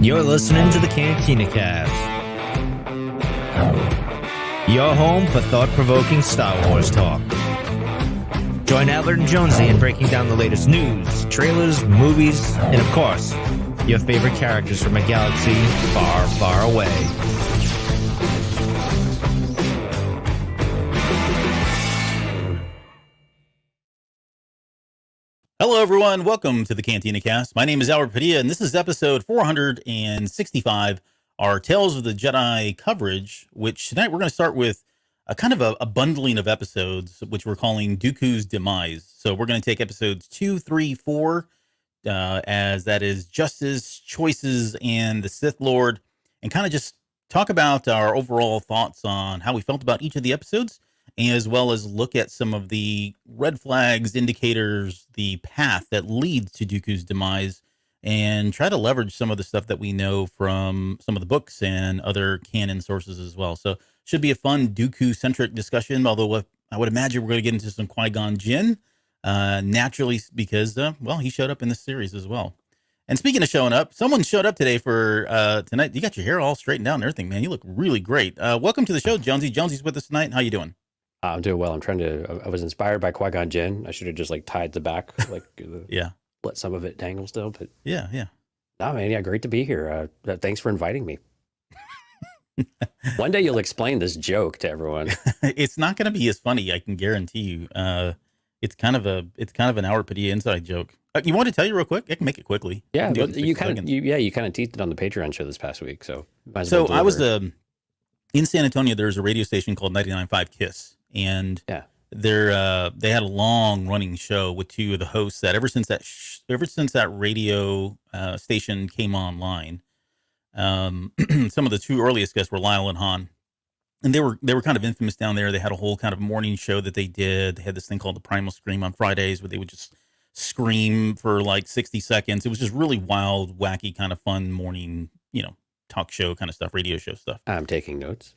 You're listening to the Cantina Cast, your home for thought-provoking Star Wars talk. Join Albert and Jonesy in breaking down the latest news, trailers, movies, and of course, your favorite characters from a galaxy far, far away. Hello, everyone. Welcome to the Cantina Cast. My name is Albert Padilla, and this is episode 465, our Tales of the Jedi coverage, which tonight we're going to start with a kind of a bundling of episodes, which we're calling Dooku's Demise. So we're going to take episodes 2, 3, 4, as that is Justice, Choices, and the Sith Lord, and kind of just talk about our overall thoughts on how we felt about each of the episodes, as well as look at some of the red flags, indicators, the path that leads to Dooku's demise, and try to leverage some of the stuff that we know from some of the books and other canon sources as well. So should be a fun Dooku-centric discussion, although I would imagine we're going to get into some Qui-Gon Jinn, naturally, because, well, he showed up in this series as well. And speaking of showing up, someone showed up today for tonight. You got your hair all straightened out and everything, man. You look really great. Welcome to the show, Jonesy. Jonesy's with us tonight. How you doing? I'm doing well. I was inspired by Qui-Gon Jinn. I should have just tied the back, yeah, let some of it dangle still. But yeah. No, man, yeah, great to be here. Thanks for inviting me. One day you'll explain this joke to everyone. It's not going to be as funny, I can guarantee you. It's kind of an Howard Padilla inside joke. You want to tell you real quick? I can make it quickly. Yeah, but you kind of teased it on the Patreon show this past week. So I was in San Antonio. There's a radio station called 99.5 KISS. And they had a long running show with two of the hosts that ever since that radio station came online, some of the two earliest guests were Lyle and Han, and they were kind of infamous down there. They had a whole kind of morning show that they did. They had this thing called the Primal Scream on Fridays where they would just scream for like 60 seconds. It was just really wild, wacky, kind of fun morning, talk show kind of stuff, radio show stuff. I'm taking notes.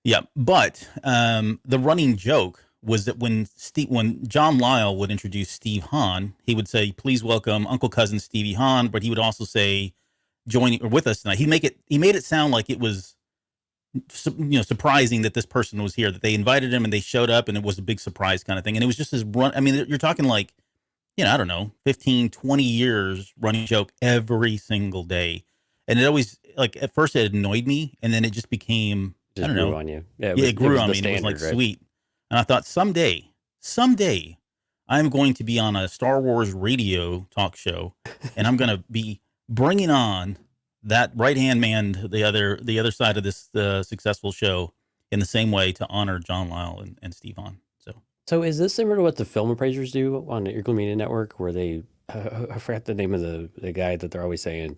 Yeah, but the running joke was that when John Lyle would introduce Steve Hahn, he would say, "Please welcome Uncle Cousin Stevie Hahn," but he would also say, "Joining or with us tonight." He made it sound like it was, surprising that this person was here, that they invited him and they showed up, and it was a big surprise kind of thing. And it was just his run. I mean, you're talking like, I don't know, 15, 20 years running joke every single day, and it always at first it annoyed me, and then it just became. I don't know. On you. Yeah, it grew on me. And it was sweet. And I thought someday, I'm going to be on a Star Wars radio talk show, and I'm going to be bringing on that right-hand man, the other side of this successful show, in the same way to honor John Lyle and Steve Hahn. So is this similar to what the film appraisers do on the Eagle Media Network, where they I forgot the name of the guy that they're always saying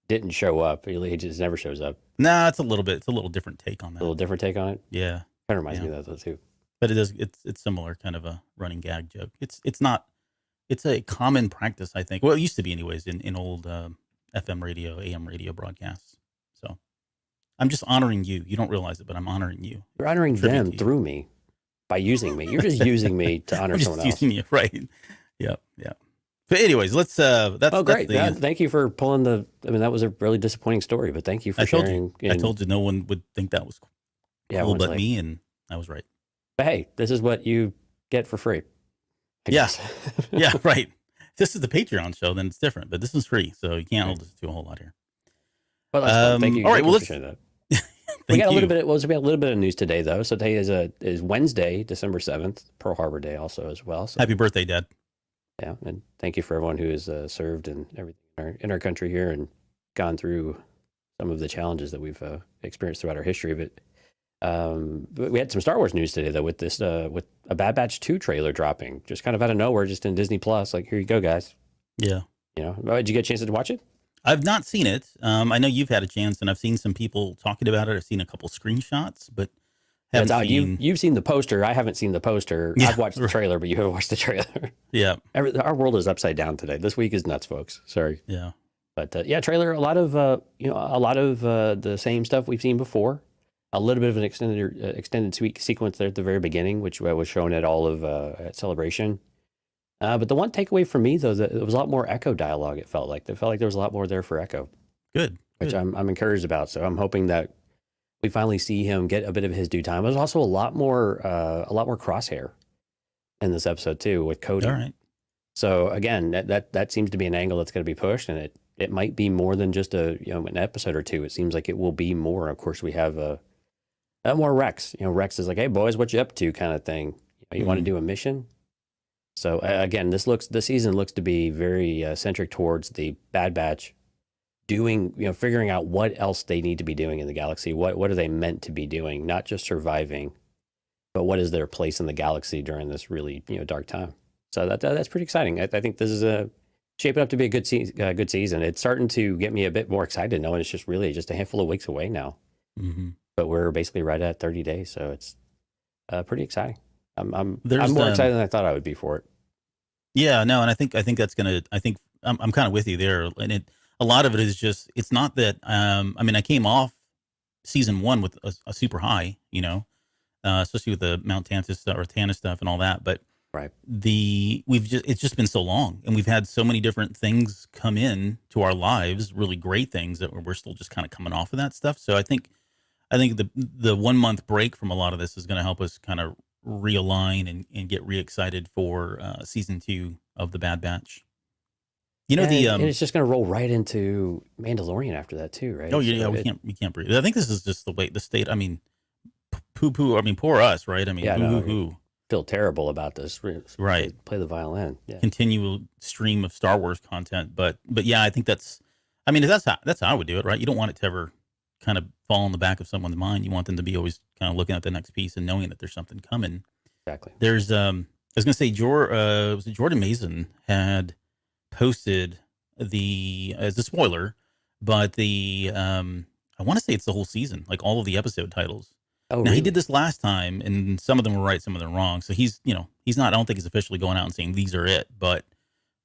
didn't show up. He just never shows up. Nah, it's a little different take on that. A little different take on it? Yeah. Kind of reminds me of that, though, too. But it's similar, kind of a running gag joke. It's a common practice, I think. Well, it used to be anyways in old FM radio, AM radio broadcasts. So I'm just honoring you. You don't realize it, but I'm honoring you. You're honoring them through me by using me. You're just using me to honor someone else. Using you, right. Yeah. But anyways, let's that's great. That's thank you for pulling that was a really disappointing story, but thank you for sharing. I told you no one would think that was cool but me, and I was right. But hey, this is what you get for free. Yeah, right. This is the Patreon show, then it's different, but this is free, so you can't hold us to a whole lot here. Well, thank you. All right, well, let's. We got a little bit. We got a little bit of news today, though. So today is Wednesday, December 7th, Pearl Harbor Day, also as well. So. Happy birthday, Dad. Yeah, and thank you for everyone who has served and everything in our country here and gone through some of the challenges that we've experienced throughout our history. But we had some Star Wars news today, though, with this with a Bad Batch 2 trailer dropping, just kind of out of nowhere, just in Disney Plus. Like, here you go, guys. Yeah. Did you get a chance to watch it? I've not seen it. I know you've had a chance, and I've seen some people talking about it. I've seen a couple screenshots, but you've seen the poster. I haven't seen the poster. Yeah, I've watched the trailer, but you haven't watched the trailer. Yeah. Our world is upside down today. This week is nuts, folks. Sorry. Yeah. But trailer. A lot of the same stuff we've seen before. A little bit of an extended sequence there at the very beginning, which was shown at all of at Celebration. But the one takeaway for me, though, that there was a lot more Echo dialogue. It felt like there was a lot more there for Echo, Good. which I'm encouraged about. So I'm hoping that we finally see him get a bit of his due time. There's also a lot more Crosshair in this episode too with Cody. All right. So again, that seems to be an angle that's going to be pushed, and it might be more than just an episode or two. It seems like it will be more. Of course, we have more Rex. Rex is like, "Hey boys, what you up to?" kind of thing. You want to do a mission? So again, this season looks to be very centric towards the Bad Batch doing, figuring out what else they need to be doing in the galaxy. What are they meant to be doing? Not just surviving, but what is their place in the galaxy during this really dark time? So that's pretty exciting. I think this is shaping up to be a good season. It's starting to get me a bit more excited knowing it's just a handful of weeks away now. Mm-hmm. But we're basically right at 30 days, so it's pretty exciting. I'm more excited than I thought I would be for it. Yeah, no, and I think that's gonna. I think I'm kind of with you there, and a lot of it is just. It's not that. I came off season 1 with a super high, especially with the Mount Tantis stuff or Tannis stuff and all that. But right, it's just been so long, and we've had so many different things come in to our lives, really great things that we're still just kind of coming off of that stuff. So I think the 1 month break from a lot of this is going to help us kind of realign and get re-excited for season 2 of the Bad Batch. And it's just going to roll right into Mandalorian after that too, right? Oh yeah, we can't breathe. I think this is just the state. I mean, poo. I mean, poor us, right? I mean, boo. Feel terrible about this, right? Play the violin. Yeah. Continual stream of Star Wars content, but yeah, I think that's how I would do it, right? You don't want it to ever kind of fall in the back of someone's mind. You want them to be always kind of looking at the next piece and knowing that there's something coming. Exactly. There's I was gonna say Jordan Mason had posted as a spoiler, but I want to say it's the whole season, like all of the episode titles. Oh, now really? he did this last time, and some of them were right, some of them wrong. So he's not. I don't think he's officially going out and saying these are it, but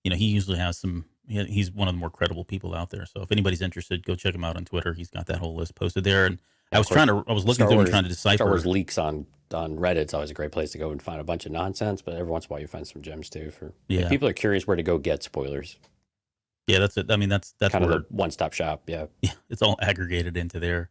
he usually has some. He's one of the more credible people out there. So if anybody's interested, go check him out on Twitter. He's got that whole list posted there. And I was looking through and trying to decipher. Star Wars leaks on Reddit. It's always a great place to go and find a bunch of nonsense, but every once in a while you find some gems too. If people are curious where to go get spoilers. Yeah, that's it. I mean, that's kind of the one-stop shop. Yeah, it's all aggregated into there,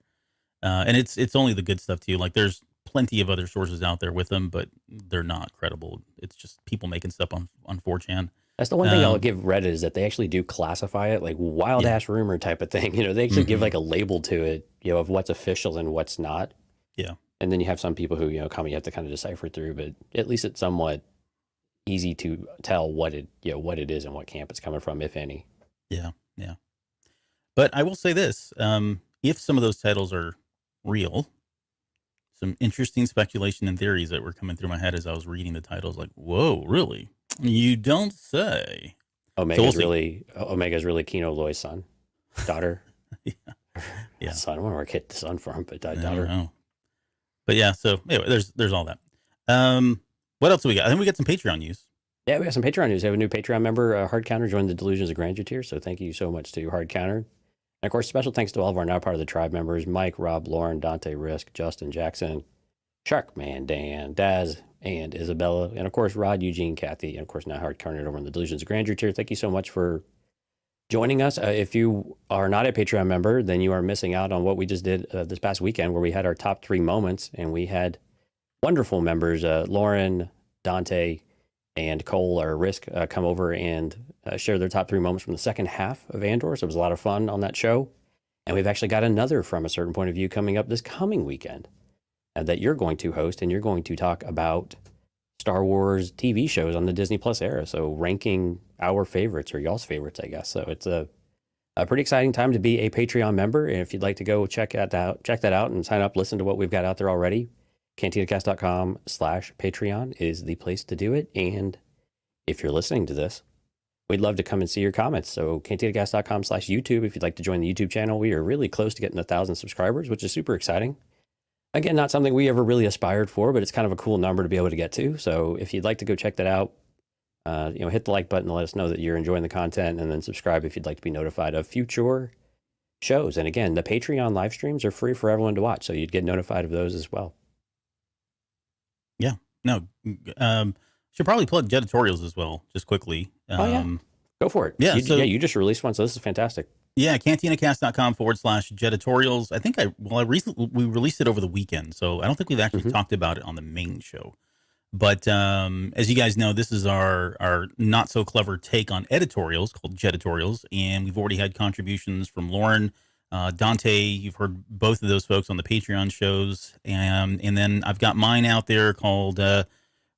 and it's only the good stuff too. Like there's plenty of other sources out there with them, but they're not credible. It's just people making stuff on 4chan. That's the one thing I'll give Reddit is that they actually do classify it like wild ass rumor type of thing. They actually give like a label to it, of what's official and what's not. Yeah. And then you have some people who, you have to kind of decipher through, but at least it's somewhat easy to tell what it is and what camp it's coming from, if any. Yeah. Yeah. But I will say this, if some of those titles are real, some interesting speculation and theories that were coming through my head as I was reading the titles, like, whoa, really? You don't say. Omega's really Kino Loy's son, daughter. Yeah. Son. I want to get the son for him, but daughter. I don't know. But yeah, so anyway, there's all that. What else do we got? I think we got some Patreon news. Yeah, we got some Patreon news. We have a new Patreon member, Hard Counter, joined the Delusions of Grandeur tier. So thank you so much to Hard Counter. And of course, special thanks to all of our now part of the tribe members: Mike, Rob, Lauren, Dante, Risk, Justin, Jackson, Sharkman, Dan, Daz, and Isabella, and of course Rod, Eugene, Kathy, and of course now Hard Counter over in the Delusions of Grandeur tier. Thank you so much for joining us. If you are not a Patreon member, then you are missing out on what we just did this past weekend, where we had our top 3 moments, and we had wonderful members, Lauren, Dante, and Cole or Risk come over and share their top 3 moments from the second half of Andor. So it was a lot of fun on that show. And we've actually got another From a Certain Point of View coming up this coming weekend that you're going to host, and you're going to talk about Star Wars TV shows on the Disney Plus era. So ranking our favorites, or y'all's favorites, I guess. So it's a pretty exciting time to be a Patreon member. And if you'd like to go check that out and sign up, listen to what we've got out there already, cantinacast.com/Patreon is the place to do it. And if you're listening to this, we'd love to come and see your comments. So cantinacast.com/YouTube, if you'd like to join the YouTube channel. We are really close to getting 1,000 subscribers, which is super exciting. Again, not something we ever really aspired for, but it's kind of a cool number to be able to get to. So if you'd like to go check that out, hit the like button to let us know that you're enjoying the content, and then subscribe if you'd like to be notified of future shows. And again, the Patreon live streams are free for everyone to watch, so you'd get notified of those as well. Yeah, no, Should probably plug janitorials as well, just quickly. Oh, yeah. Go for it. Yeah, You just released one, so this is fantastic. Yeah, cantinacast.com/jeditorials. I think we released it over the weekend, so I don't think we've actually talked about it on the main show. But as you guys know, this is our not so clever take on editorials called Jeditorials, and we've already had contributions from Lauren, Dante. You've heard both of those folks on the Patreon shows, and then I've got mine out there called "Where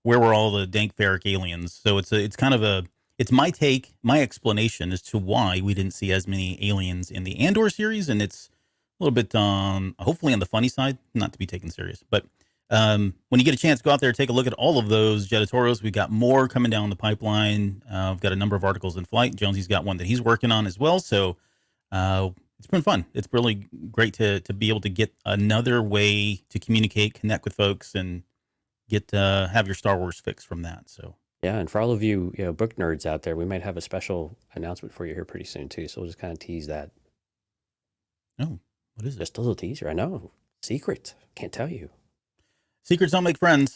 Were All the Dank Ferric Aliens?" So it's my take, my explanation as to why we didn't see as many aliens in the Andor series, and it's a little bit hopefully on the funny side, not to be taken serious, but. When you get a chance, go out there, take a look at all of those janitorials. We've got more coming down the pipeline. We've got a number of articles in flight. Jonesy's got one that he's working on as well. So it's been fun. It's really great to be able to get another way to communicate, connect with folks, and get have your Star Wars fix from that. So yeah, and for all of you, book nerds out there, we might have a special announcement for you here pretty soon too. So we'll just kind of tease that. Oh, what is it? Just a little teaser. I know, secret. Can't tell you. Secrets don't make friends.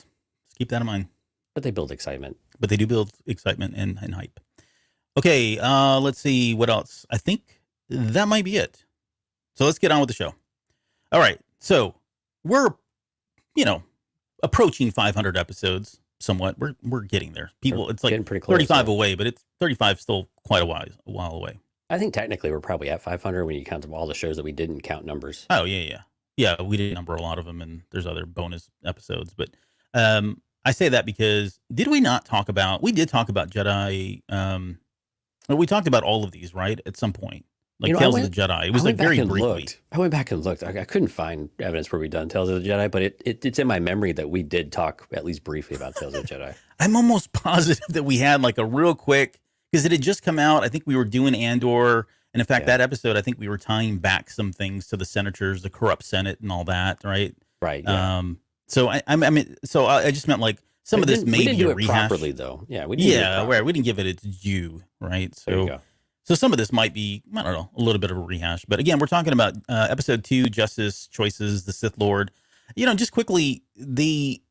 Just keep that in mind. But they build excitement. But they do build excitement and hype. Okay, let's see what else. I think that might be it. So let's get on with the show. All right, so we're, approaching 500 episodes somewhat. We're getting there. People, it's like pretty close, 35 away, but it's 35 still quite a while away. I think technically we're probably at 500 when you count all the shows that we didn't count numbers. Oh, yeah. Yeah, we didn't number a lot of them, and there's other bonus episodes. But I say that because we did talk about Jedi. We talked about all of these, right? At some point, like Tales of the Jedi. It was like very briefly. I went back and looked. I couldn't find evidence where we'd done Tales of the Jedi, but it's in my memory that we did talk at least briefly about Tales of the Jedi. I'm almost positive that we had like a real quick, because it had just come out. I think we were doing Andor. And in fact, that episode, I think we were tying back some things to the senators, the corrupt Senate, and all that, right? Right. Yeah. So I just meant like some of this may be a rehash. Properly, though. Yeah. We didn't give it its due, right? So some of this might be, I don't know, a little bit of a rehash. But again, we're talking about episode 2, Justice Choices, the Sith Lord. Just quickly, we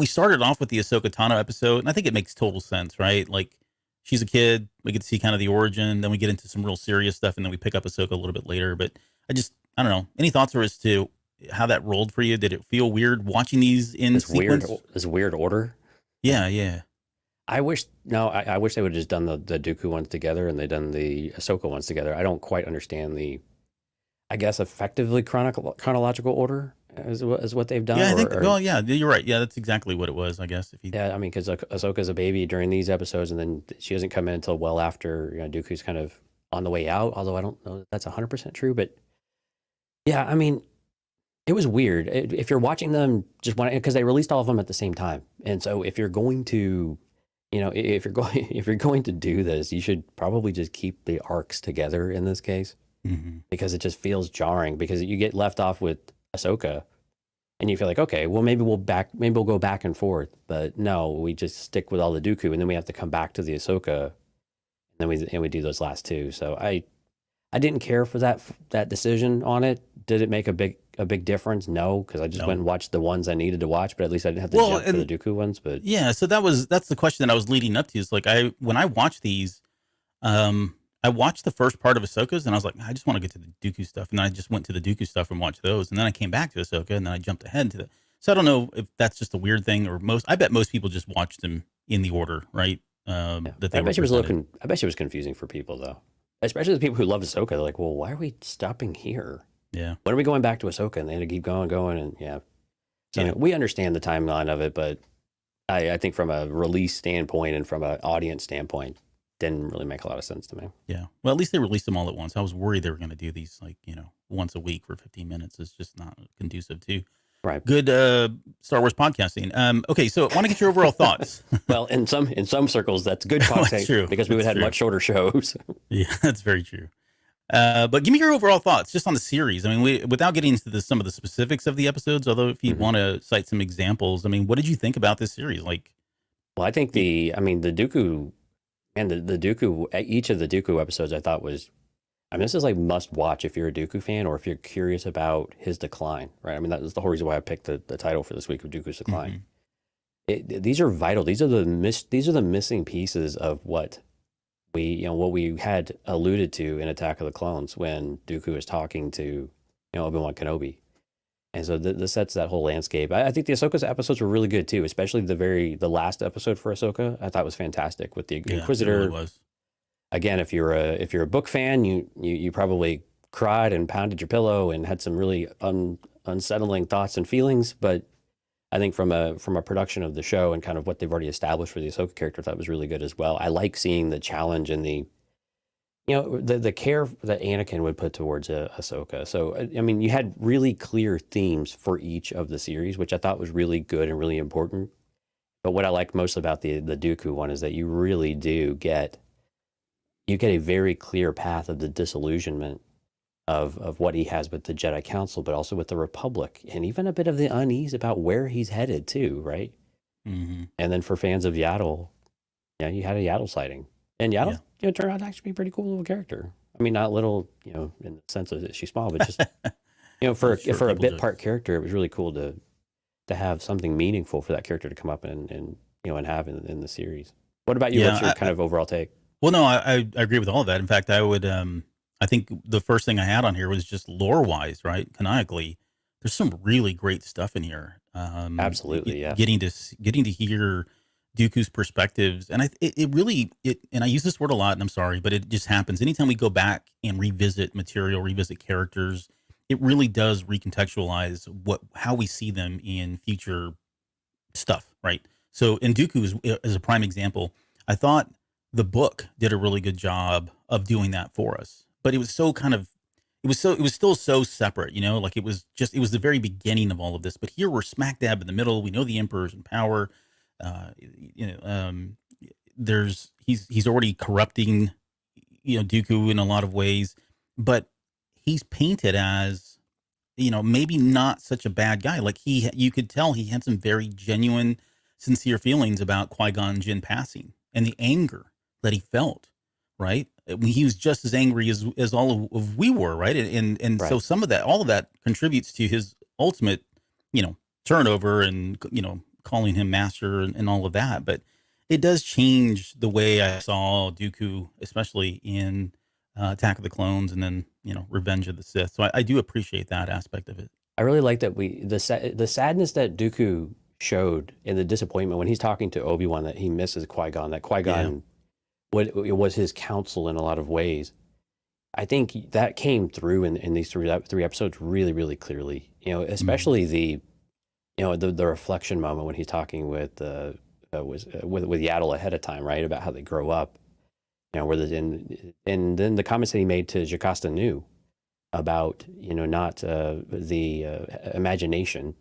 started off with the Ahsoka Tano episode, and I think it makes total sense, right? Like, she's a kid. We get to see kind of the origin. Then we get into some real serious stuff, and then we pick up Ahsoka a little bit later. But I don't know. Any thoughts as to how that rolled for you? Did it feel weird watching these in sequence? This weird order? Yeah. I wish they would have just done the Dooku ones together, and they'd done the Ahsoka ones together. I don't quite understand effectively chronological order is what they've done. Yeah, I think. You're right. Yeah, that's exactly what it was. I guess because Ahsoka's a baby during these episodes, and then she doesn't come in until well after Dooku's kind of on the way out. Although I don't know that that's 100% true, but yeah, it was weird. If you're watching them, because they released all of them at the same time, and so if you're going to, if you're going to do this, you should probably just keep the arcs together in this case, because it just feels jarring. Because you get left off with Ahsoka, and you feel like, okay, well, maybe we'll go back and forth, but no, we just stick with all the Dooku, and then we have to come back to the Ahsoka, and we do those last two. So I didn't care for that decision on it. Did it make a big difference? No, because I just went and watched the ones I needed to watch, but at least I didn't have to jump to the Dooku ones. But yeah, so that's the question that I was leading up to. Is like when I watched these, I watched the first part of Ahsoka's, and I was like, I just want to get to the Dooku stuff. And then I just went to the Dooku stuff and watched those. And then I came back to Ahsoka, and then I jumped ahead to so I don't know if that's just a weird thing, or I bet most people just watched them in the order, right? I bet it was confusing for people, though. Especially the people who love Ahsoka. They're like, well, why are we stopping here? Yeah. When are we going back to Ahsoka? And they had to keep going. And yeah. So we understand the timeline of it, but I think from a release standpoint and from an audience standpoint, didn't really make a lot of sense to me. Yeah. Well, at least they released them all at once. I was worried they were going to do these once a week for 15 minutes. It's just not conducive to good Star Wars podcasting. Okay, so I want to get your overall thoughts. Well, in some circles, that's good podcasting. True. Because we would have had much shorter shows. Yeah, that's very true. But give me your overall thoughts just on the series. Without getting into some of the specifics of the episodes, although if you want to cite some examples, what did you think about this series? Well, I think the Dooku and the Dooku, each of the Dooku episodes I thought was, this is like must watch if you're a Dooku fan or if you're curious about his decline, right? That was the whole reason why I picked the title for this week of Dooku's Decline. these are vital. These are the missing pieces of what we had alluded to in Attack of the Clones when Dooku was talking to Obi-Wan Kenobi. And so this sets that whole landscape. I think the Ahsoka's episodes were really good too, especially the last episode for Ahsoka. I thought was fantastic with the Inquisitor. It really was. Again, if you're a book fan, you probably cried and pounded your pillow and had some really unsettling thoughts and feelings. But I think from a production of the show and kind of what they've already established for the Ahsoka character, I thought was really good as well. I like seeing the challenge and the care that Anakin would put towards Ahsoka. So, I mean, you had really clear themes for each of the series, which I thought was really good and really important. But what I like most about the Dooku one is that you really do get a very clear path of the disillusionment of what he has with the Jedi Council, but also with the Republic, and even a bit of the unease about where he's headed too, right? Mm-hmm. And then for fans of Yaddle, you had a Yaddle sighting. And Yaddle, turned out to actually be a pretty cool little character. I mean, not little, in the sense that she's small, but just, for a bit part character, it was really cool to have something meaningful for that character to come up and have in the series. What about you? Yeah, what's your kind of overall take? Well, no, I agree with all of that. In fact, I would, I think the first thing I had on here was just lore-wise, right? Canonically, there's some really great stuff in here. Absolutely, yeah. Getting to hear Dooku's perspectives, and and I use this word a lot, and I'm sorry, but it just happens anytime we go back and revisit material, revisit characters. It really does recontextualize how we see them in future stuff, right? So, in Dooku is a prime example. I thought the book did a really good job of doing that for us, but it was still so separate, like it was the very beginning of all of this. But here we're smack dab in the middle. We know the Emperor's in power. He's already corrupting, Dooku in a lot of ways, but he's painted as, maybe not such a bad guy. Like you could tell he had some very genuine, sincere feelings about Qui-Gon Jinn passing and the anger that he felt, right? He was just as angry as all of we were, right? And Right. So all of that contributes to his ultimate, turnover and, calling him master and all of that. But it does change the way I saw Dooku, especially in Attack of the Clones and then, Revenge of the Sith. So I do appreciate that aspect of it. I really like that the sadness that Dooku showed and the disappointment when he's talking to Obi-Wan that he misses Qui-Gon, that Qui-Gon was his counsel in a lot of ways. I think that came through in these three episodes really, really clearly, especially the reflection moment when he's talking with Yaddle ahead of time, right? About how they grow up, and then the comments that he made to Jocasta Nu about, not the imagination,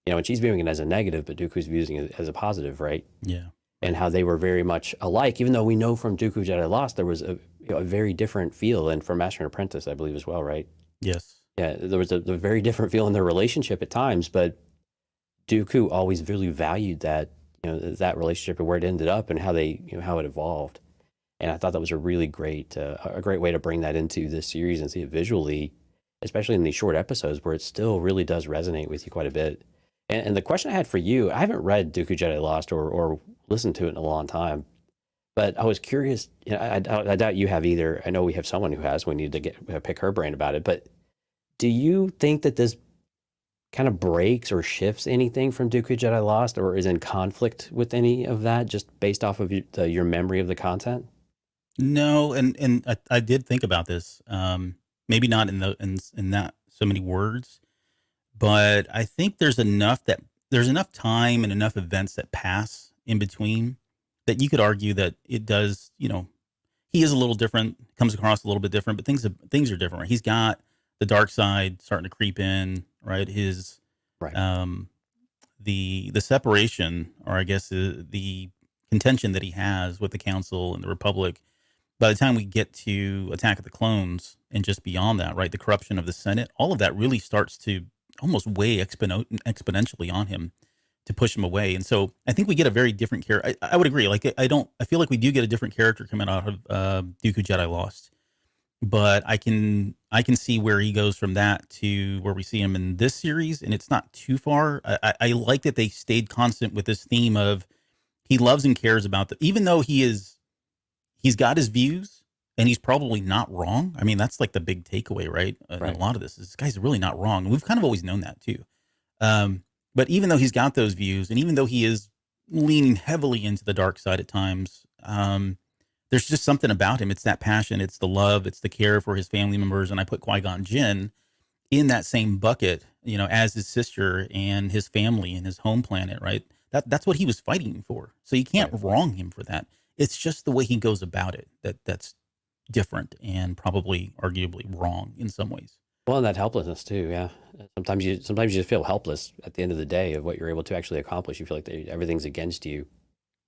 and she's viewing it as a negative, but Dooku's viewing it as a positive, right? Yeah. And how they were very much alike, even though we know from Dooku Jedi Lost, there was a very different feel, and from Master and Apprentice, I believe as well, right? Yes. Yeah, there was a very different feel in their relationship at times, but Dooku always really valued that, that relationship and where it ended up and how they, how it evolved. And I thought that was a really great way to bring that into this series and see it visually, especially in these short episodes where it still really does resonate with you quite a bit. And the question I had for you, I haven't read Dooku Jedi Lost or listened to it in a long time, but I was curious. I doubt you have either. I know we have someone who has. We need to pick her brain about it. But do you think that this kind of breaks or shifts anything from Dooku Jedi Lost, or is in conflict with any of that, just based off of your memory of the content? No, and I did think about this. Maybe not in that so many words, but I think there's enough time and enough events that pass in between that you could argue that it does. He is a little different, comes across a little bit different, but things are different. Right? He's got the dark side starting to creep in, right? His Right. The separation, or I guess the contention that he has with the Council and the Republic. By the time we get to Attack of the Clones and just beyond that, right, the corruption of the Senate, all of that really starts to almost weigh exponentially on him to push him away. And so I think we get a very different character. I would agree. Like I feel like we do get a different character coming out of Dooku Jedi Lost. but I can see where he goes from that to where we see him in this series, and it's not too far. I like that they stayed constant with this theme of he loves and cares about even though he's got his views and he's probably not wrong. I mean, that's like the big takeaway, right? Right. In a lot of this guy's really not wrong. And we've kind of always known that too. But even though he's got those views, and even though he is leaning heavily into the dark side at times, there's just something about him. It's that passion, it's the love, it's the care for his family members. And I put Qui-Gon Jinn in that same bucket, as his sister and his family and his home planet, right? That's what he was fighting for. So you can't wrong him for that. It's just the way he goes about it that's different and probably arguably wrong in some ways. Well, and that helplessness too. Yeah. Sometimes you just feel helpless at the end of the day of what you're able to actually accomplish. You feel like everything's against you.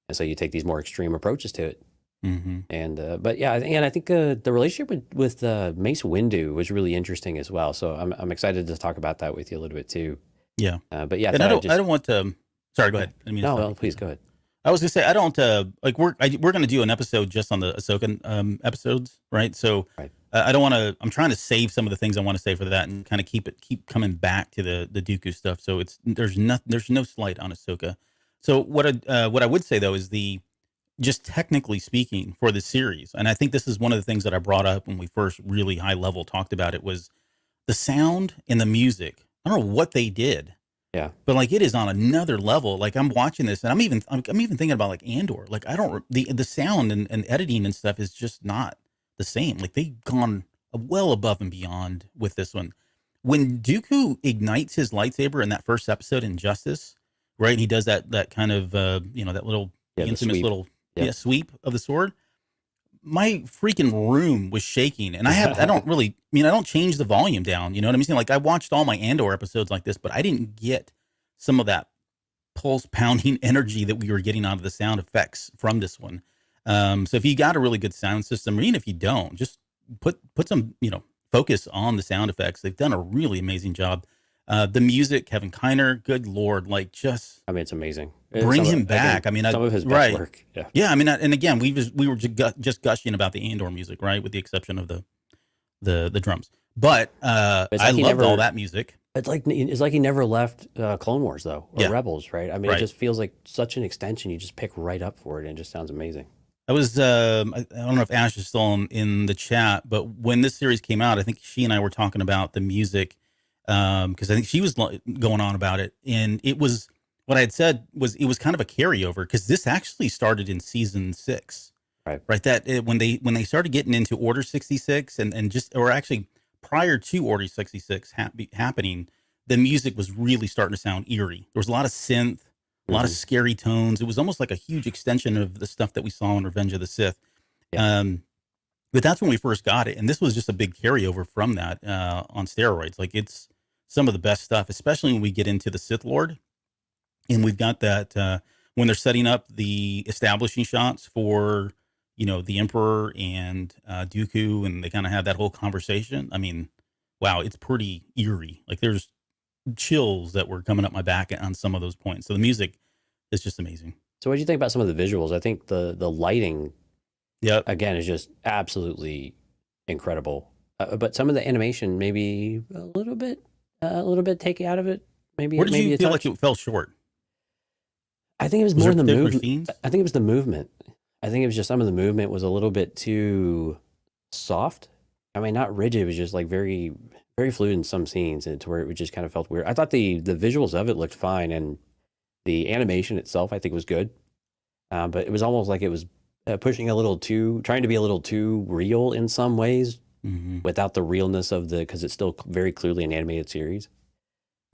And so you take these more extreme approaches to it. Mm-hmm. And, but yeah, I think the relationship with Mace Windu was really interesting as well. So I'm excited to talk about that with you a little bit too. Yeah. But yeah, and I don't want to, sorry, go ahead. I mean, no, please go ahead. I was gonna say I don't like we're gonna do an episode just on the Ahsoka episodes, right? So Right. I don't want to. I'm trying to save some of the things I want to say for that, and kind of keep coming back to the Dooku stuff. So there's no slight on Ahsoka. So what I would say though is just technically speaking for the series, and I think this is one of the things that I brought up when we first really high level talked about it, was the sound and the music. I don't know what they did. Yeah. But like it is on another level. Like I'm watching this and I'm even thinking about like Andor. Like I don't the sound and editing and stuff is just not the same. Like they've gone well above and beyond with this one. When Dooku ignites his lightsaber in that first episode in Justice, right? And he does that kind of that little infamous little sweep of the sword. My freaking room was shaking, and I don't change the volume down. You know what I'm saying? Like I watched all my Andor episodes like this, but I didn't get some of that pulse pounding energy that we were getting out of the sound effects from this one. So if you got a really good sound system, or even if you don't, just put some, focus on the sound effects. They've done a really amazing job. The music, Kevin Kiner, good Lord, like just, I mean, it's amazing. Bring him back. Again, some of his best work. Yeah. Yeah. I mean, and again, we were just gushing about the Andor music, right? With the exception of the drums, but I loved all that music. It's like he never left Clone Wars though, or Rebels, right? I mean, It just feels like such an extension. You just pick right up for it, and it just sounds amazing. I was I don't know if Ash is still in the chat, but when this series came out, I think she and I were talking about the music because I think she was going on about it, and it was what I had said was it was kind of a carryover because this actually started in season 6, right? That when they started getting into Order 66 and just or actually prior to Order 66 happening, the music was really starting to sound eerie. There was a lot of synth. A lot of scary tones. It was almost like a huge extension of the stuff that we saw in Revenge of the Sith. Yeah. But that's when we first got it. And this was just a big carryover from that on steroids. Like it's some of the best stuff, especially when we get into the Sith Lord. And we've got that when they're setting up the establishing shots for, the Emperor and Dooku, and they kind of have that whole conversation. I mean, wow, it's pretty eerie. Like there's chills that were coming up my back on some of those points. So the music is just amazing. So what do you think about some of the visuals? I think the lighting, again, is just absolutely incredible. But some of the animation, maybe a little bit taken out of it. Maybe where did you feel like it fell short? I think it was more in the movement. I think it was the movement. I think it was just some of the movement was a little bit too soft. I mean, not rigid. It was just like very, very fluid in some scenes, and to where it just kind of felt weird. I thought the visuals of it looked fine, and the animation itself I think was good. But it was almost like it was pushing trying to be a little too real in some ways, without the realness of because it's still very clearly an animated series.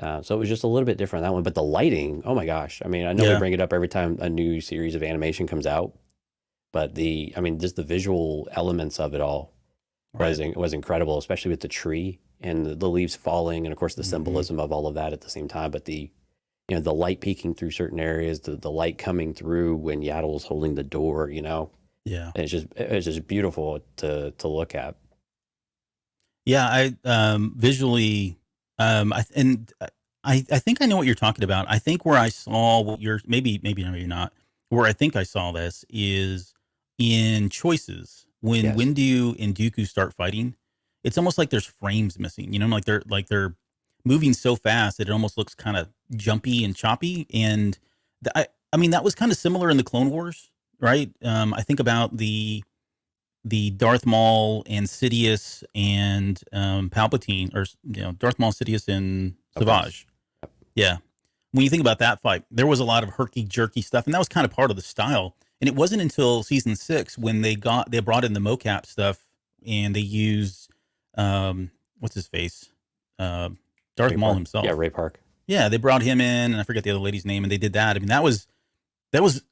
So it was just a little bit different on that one. But the lighting, oh my gosh! I mean, I know we bring it up every time a new series of animation comes out, but just the visual elements of it all was incredible, especially with the tree and the leaves falling, and of course the symbolism of all of that at the same time. But the light peeking through certain areas, the light coming through when Yaddle's holding the door, and it's just beautiful to look at. Yeah, I visually, I think I know what you're talking about. I think where I saw what maybe not, where I think I saw this is in choices when Yes. Windu and Dooku start fighting, it's almost like there's frames missing. You know, like they're moving so fast that it almost looks kind of jumpy and choppy. And I mean that was kind of similar in the Clone Wars, right? I think about the Darth Maul and Sidious and Palpatine, or Darth Maul, Sidious, and Savage. Yep. Yeah, when you think about that fight, there was a lot of herky jerky stuff, and that was kind of part of the style. And it wasn't until season 6 when they brought in the mocap stuff and they used what's his face, Darth Maul himself. Yeah, Ray Park. Yeah, they brought him in, and I forget the other lady's name, and they did that. I mean, that was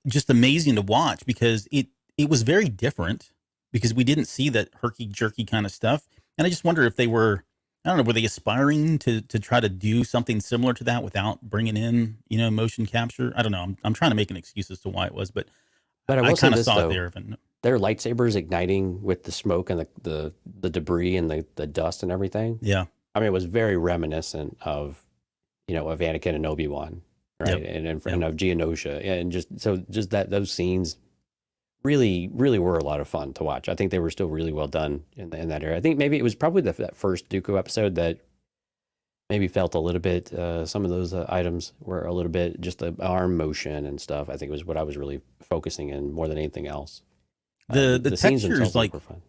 just amazing to watch because it was very different because we didn't see that herky jerky kind of stuff. And I just wonder if they were, I don't know, were they aspiring to try to do something similar to that without bringing in, motion capture? I don't know. I'm trying to make an excuse as to why it was, but I will say kind of this, saw though. it there. But Their lightsabers igniting with the smoke and the debris and the dust and everything. yeah, I mean, it was very reminiscent of, of Anakin and ObiWan, right? Yep. And of Geonosia. And just that those scenes really, really were a lot of fun to watch. I think they were still really well done in that area. I think maybe it was probably that first Dooku episode that maybe felt a little bit, some of those items were a little bit, just the arm motion and stuff, I think was what I was really focusing in more than anything else. the scenes textures, themselves like, were fun.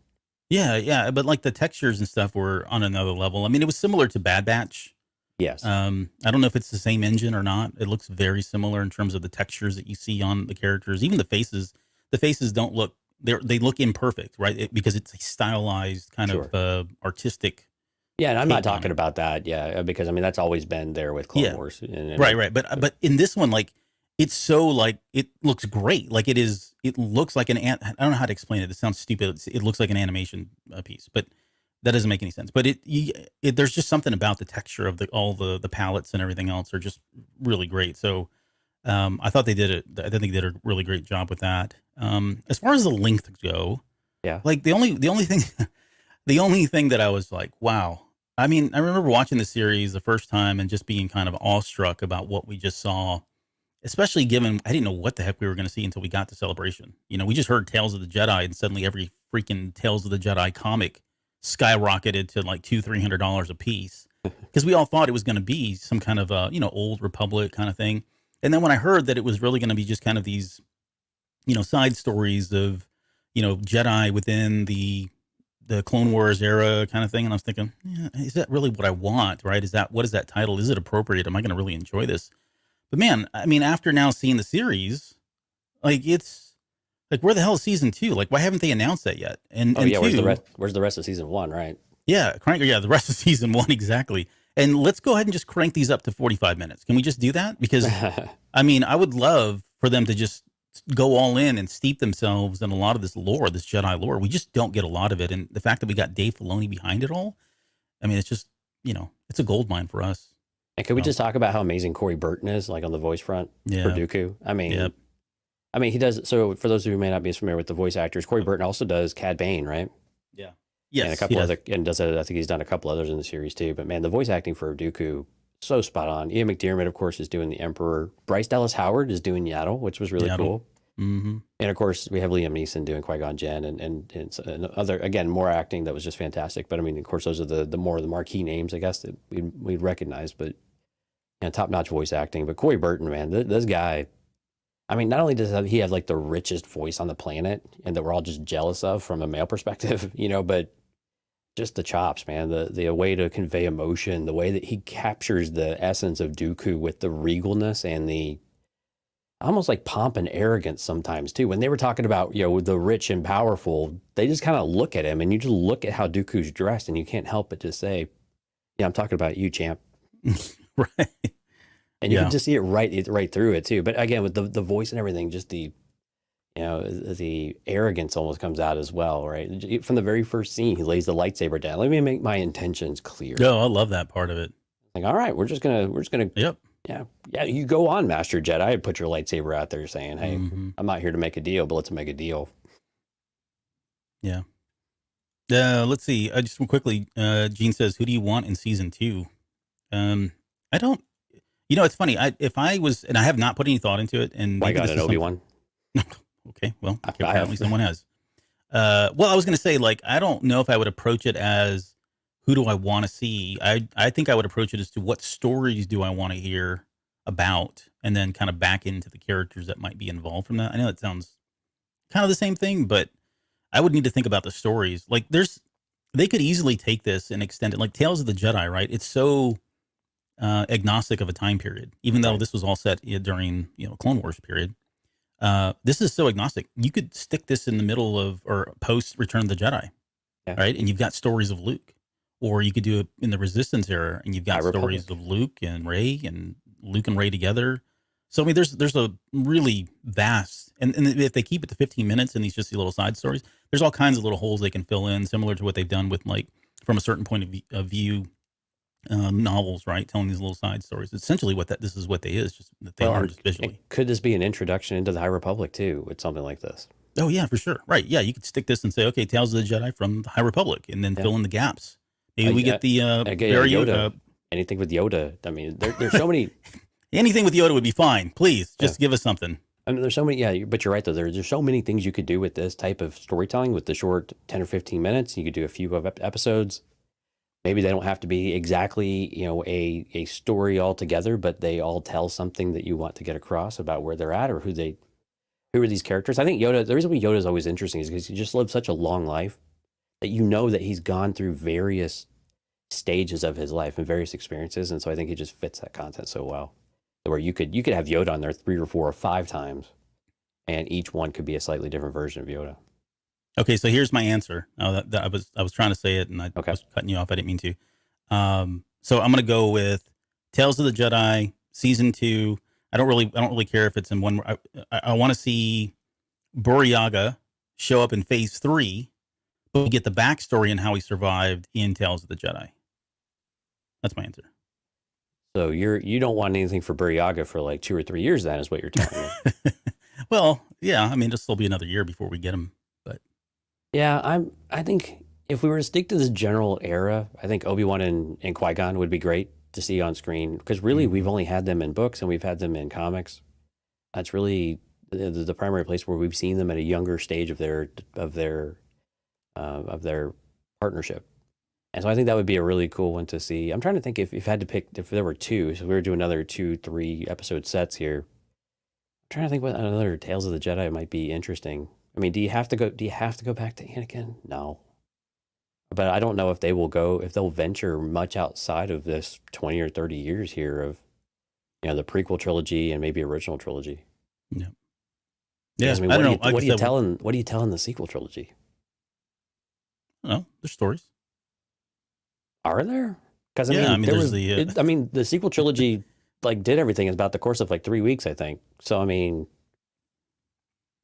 yeah, but like the textures and stuff were on another level. I mean, it was similar to Bad Batch. Yes. I don't know if it's the same engine or not. It looks very similar in terms of the textures that you see on the characters. Even the faces. The faces don't look, they look imperfect, right? Because it's a stylized kind Sure. of artistic. Yeah, and I'm not take on talking it. about that, because I mean that's always been there with Clone Yeah. Wars, and Right. But in this one, like, it's so, like, it looks great. Like, it looks like I don't know how to explain it. It sounds stupid. It looks like an animation piece, but that doesn't make any sense. But there's just something about the texture of all the palettes and everything else are just really great. So I thought they did it. I think they did a really great job with that. As far as the length go, Yeah. like the only thing, the only thing that I was like, wow. I mean, I remember watching the series the first time and just being kind of awestruck about what we just saw, especially given I didn't know what the heck we were going to see until we got to Celebration. We just heard Tales of the Jedi, and suddenly every freaking Tales of the Jedi comic skyrocketed to like $200-300 a piece because we all thought it was going to be some kind of old Republic kind of thing. And then when I heard that it was really going to be just kind of these side stories of Jedi within the Clone Wars era kind of thing, and I was thinking, is that really what I want? Right? What is that title? Is it appropriate? Am I going to really enjoy this? But man, I mean, after now seeing the series, like, it's like, where the hell is season 2? Like, why haven't they announced that yet? And yeah, two, where's the rest of season 1, right? Yeah, the rest of season 1, exactly. And let's go ahead and just crank these up to 45 minutes. Can we just do that? Because I mean, I would love for them to just go all in and steep themselves in a lot of this lore, this Jedi lore. We just don't get a lot of it. And the fact that we got Dave Filoni behind it all, I mean, it's just, it's a gold mine for us. And can we just talk about how amazing Corey Burton is, like on the voice front for Dooku? I mean, Yep. I mean, he does. So for those who may not be as familiar with the voice actors, Corey Burton also does Cad Bane, right? Yeah. Yes. And a couple other, and does I think he's done a couple others in the series too. But man, the voice acting for Dooku, so spot on. Ian McDiarmid, of course, is doing the Emperor. Bryce Dallas Howard is doing Yaddle, which was really cool. Mm-hmm. And of course, we have Liam Neeson doing Qui-Gon Jinn, and other, again, more acting that was just fantastic. But I mean, of course, those are the more the marquee names, I guess, that we'd recognize. But top notch voice acting. But Corey Burton, man, this guy. I mean, not only does he have like the richest voice on the planet, and that we're all just jealous of from a male perspective, but just the chops, man, the way to convey emotion, the way that he captures the essence of Dooku with the regalness and the almost like pomp and arrogance sometimes too. When they were talking about, the rich and powerful, they just kind of look at him, and you just look at how Dooku's dressed, and you can't help but just say, yeah, I'm talking about you, champ. Right. And you can just see it right through it too. But again, with the voice and everything, just the arrogance almost comes out as well, right? From the very first scene, he lays the lightsaber down. Let me make my intentions clear. Oh, I love that part of it. Like, all right, we're just gonna. Yep. Yeah. You go on, Master Jedi, and put your lightsaber out there, saying, "Hey, I'm not here to make a deal, but let's make a deal." Yeah. Let's see. Just quickly, Gene says, "Who do you want in season 2?" I don't. It's funny. If I was, and I have not put any thought into it, and I got an ObiWan. Okay, well, apparently someone has. Well, I was going to say, like, I don't know if I would approach it as who do I want to see. I think I would approach it as to what stories do I want to hear about, and then kind of back into the characters that might be involved from that. I know it sounds kind of the same thing, but I would need to think about the stories. Like, they could easily take this and extend it, like Tales of the Jedi, right? It's so agnostic of a time period, even though this was all set during Clone Wars period. This is so agnostic. You could stick this in the middle of or post Return of the Jedi, right? And you've got stories of Luke, or you could do it in the Resistance era, and you've got stories of Luke and Rey, and Luke and Rey together. So I mean, there's a really vast, and if they keep it to 15 minutes and these little side stories, there's all kinds of little holes they can fill in, similar to what they've done with, like, from a certain point of view, novels, right? Telling these little side stories. Essentially, this is what they is, just that they are just visually. Could this be an introduction into the High Republic too, with something like this? Oh yeah, for sure. Right? Yeah, you could stick this and say, okay, Tales of the Jedi from the High Republic, and then fill in the gaps. Maybe we get the Yoda. Anything with Yoda. I mean, there's so many. Anything with Yoda would be fine. Please, just give us something. I mean, there's so many. Yeah, but you're right though. There's so many things you could do with this type of storytelling with the short 10 or 15 minutes. You could do a few episodes. Maybe they don't have to be exactly, a story altogether, but they all tell something that you want to get across about where they're at or who are these characters. I think Yoda, the reason why Yoda is always interesting is because he just lived such a long life that that he's gone through various stages of his life and various experiences. And so I think he just fits that content so well. Where you could have Yoda on there 3 or 4 or 5 times, and each one could be a slightly different version of Yoda. Okay, so here's my answer. I was trying to say it, and I was cutting you off. I didn't mean to. So I'm going to go with Tales of the Jedi season 2. I don't really care if it's in one. I want to see Burryaga show up in phase 3, but we get the backstory and how he survived in Tales of the Jedi. That's my answer. So you don't want anything for Burryaga for like 2 or 3 years, then, is what you're telling me. Well, yeah. I mean, this will be another year before we get him. But yeah, I think if we were to stick to this general era, I think ObiWan and Qui-Gon would be great to see on screen, because really we've only had them in books and we've had them in comics. That's really the primary place where we've seen them at a younger stage of their partnership. And so I think that would be a really cool one to see. I'm trying to think if there were 2, so we were doing another 2-3 episode sets here. I'm trying to think what another Tales of the Jedi might be interesting. I mean, do you have to go back to Anakin? No. But I don't know if they'll venture much outside of this 20 or 30 years here of, the prequel trilogy and maybe original trilogy. Yeah. Yeah. I mean, what are you telling the sequel trilogy? No, there's stories. Are there? Because the sequel trilogy did everything in about the course of 3 weeks, I think. So I mean,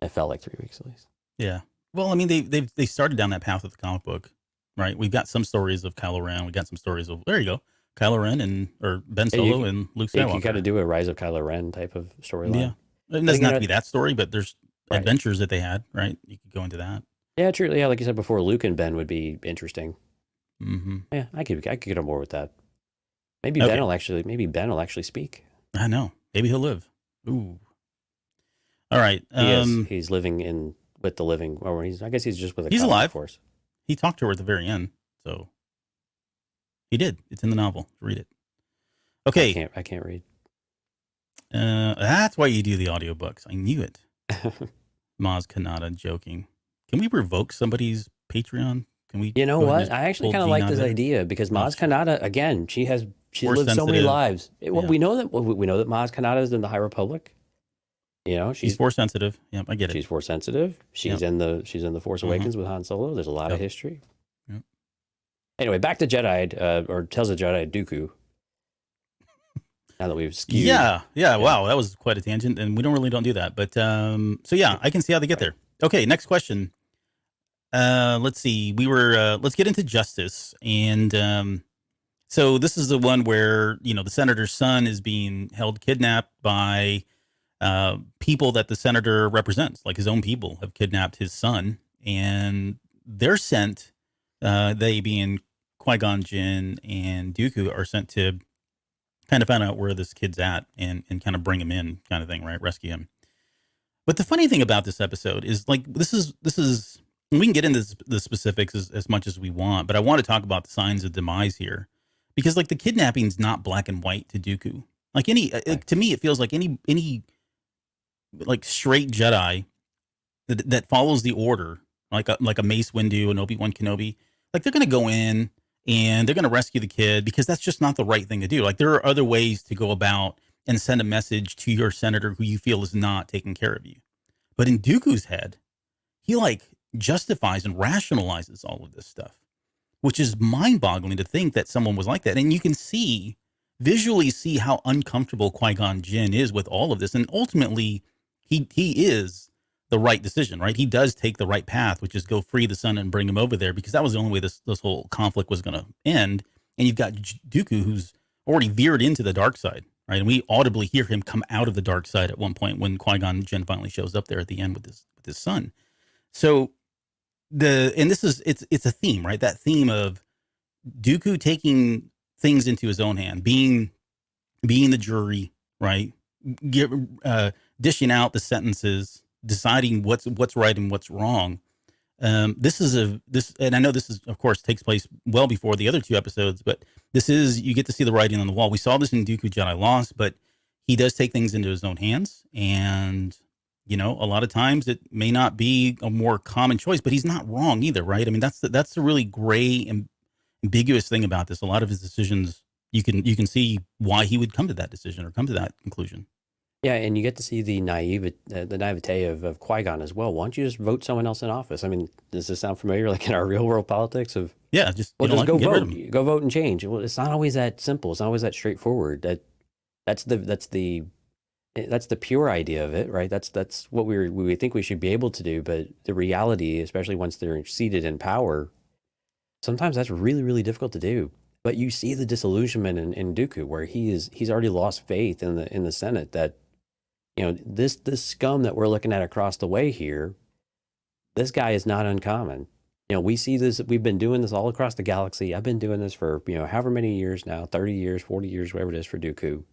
it felt like 3 weeks at least. Yeah. Well, I mean, they started down that path with the comic book, right? We've got some stories of Kylo Ren. We got some stories of Kylo Ren or Ben Solo and Luke Skywalker. You kind of do a Rise of Kylo Ren type of storyline. Yeah, it doesn't have to be that story, but there's adventures that they had, right? You could go into that. Yeah, true. Yeah, like you said before, Luke and Ben would be interesting. Mm-hmm. Yeah, I could get on board with that. Maybe Ben will actually speak. I know. Maybe he'll live. Ooh. All right. He's living with the living. Or I guess he's just with. He's alive. Force. He talked to her at the very end, so he did. It's in the novel. Read it. Okay. I can't read. That's why you do the audiobooks. I knew it. Maz Kanata joking. Can we revoke somebody's Patreon? Can we? You know what? I actually kind of like this idea because Maz Kanata, again, she's lived so many lives. We know that Maz Kanata is in the High Republic. She's force sensitive. Yep, I get it. She's force sensitive. She's in the Force Awakens with Han Solo. There's a lot of history. Yep. Anyway, back to Jedi or Tales of Jedi Dooku. Now that we've skewed. Yeah. Wow, that was quite a tangent, and we don't do that. But so yeah, I can see how they get there. Okay, next question. Let's see. Let's get into justice, and so this is the one where the senator's son is being held kidnapped by people that the senator represents, like his own people have kidnapped his son, and they're sent. They being Qui-Gon Jinn and Dooku are sent to kind of find out where this kid's at and kind of bring him in, kind of thing, right? Rescue him. But the funny thing about this episode is this is And we can get into the specifics as much as we want, but I want to talk about the signs of demise here, because like the kidnapping's not black and white to Dooku. Like to me, it feels like any like straight Jedi that follows the order, like a Mace Windu and Obi-Wan Kenobi, like they're going to go in and they're going to rescue the kid, because that's just not the right thing to do. Like there are other ways to go about and send a message to your senator who you feel is not taking care of you. But in Dooku's head, he like justifies and rationalizes all of this stuff, which is mind-boggling to think that someone was like that. And you can visually see how uncomfortable Qui-Gon Jinn is with all of this. And ultimately, he is the right decision, right? He does take the right path, which is go free the son and bring him over there, because that was the only way this whole conflict was going to end. And you've got Dooku, who's already veered into the dark side, right? And we audibly hear him come out of the dark side at one point when Qui-Gon Jinn finally shows up there at the end with his son. So it's a theme, right? That theme of Dooku taking things into his own hand, being the jury, right? Dishing out the sentences, deciding what's right and what's wrong. And I know this is, of course, takes place well before the other two episodes, but you get to see the writing on the wall. We saw this in Dooku Jedi Lost, but he does take things into his own hands, and a lot of times it may not be a more common choice, but he's not wrong either, right? I mean, that's the really gray and ambiguous thing about this. A lot of his decisions, you can see why he would come to that decision or come to that conclusion. Yeah, and you get to see the naivete of Qui-Gon as well. Why don't you just vote someone else in office? I mean, does this sound familiar, like in our real world politics of? Yeah, just go vote. Go vote and change. Well, it's not always that simple. It's not always that straightforward. That's the pure idea of it, right? That's what we think we should be able to do. But the reality, especially once they're seated in power, sometimes that's really, really difficult to do. But you see the disillusionment in Dooku, where he's already lost faith in the Senate that, this scum that we're looking at across the way here, this guy is not uncommon. We see this, we've been doing this all across the galaxy. I've been doing this for, however many years now, 30 years, 40 years, whatever it is for Dooku.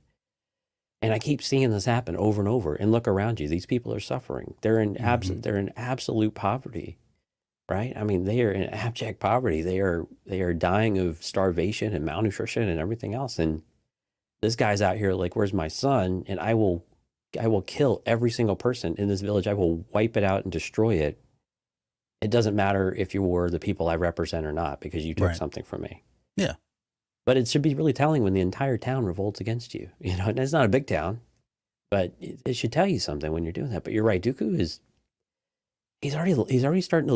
And I keep seeing this happen over and over. And look around you, these people are suffering. They're in absolute poverty, right? I mean, they are in abject poverty. They are dying of starvation and malnutrition and everything else. And this guy's out here like, where's my son? And I will kill every single person in this village. I will wipe it out and destroy it. It doesn't matter if you were the people I represent or not, because you took something from me. Yeah. But it should be really telling when the entire town revolts against you. And it's not a big town, but it should tell you something when you're doing that. But you're right. Dooku he's already starting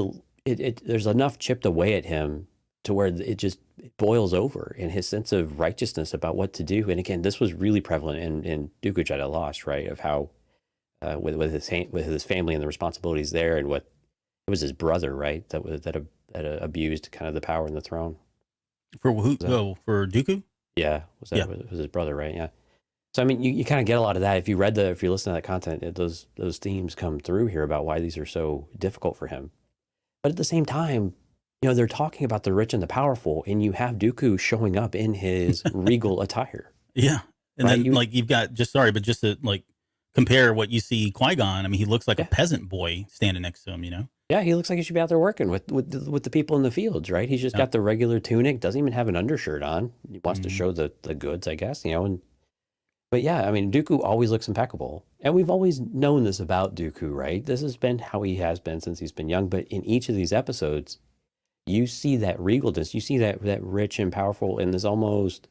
to, there's enough chipped away at him to where it boils over in his sense of righteousness about what to do. And again, this was really prevalent in Dooku Jedi Lost, right? Of how with his family and the responsibilities there, and what it was his brother, right? That abused kind of the power and the throne. For who? For Dooku? Yeah, was his brother, right? Yeah. So I mean, you kind of get a lot of that if you listen to that content. Those themes come through here about why these are so difficult for him. But at the same time, they're talking about the rich and the powerful, and you have Dooku showing up in his regal attire. Yeah. And right? Then you've got, just to like compare what you see Qui-Gon. I mean, he looks like a peasant boy standing next to him, Yeah, he looks like he should be out there working with the people in the fields, right? He's just got the regular tunic, doesn't even have an undershirt on. He wants to show the goods, I guess, But yeah, I mean, Dooku always looks impeccable. And we've always known this about Dooku, right? This has been how he has been since he's been young. But in each of these episodes, you see that regalness, you see that rich and powerful, and there's almost,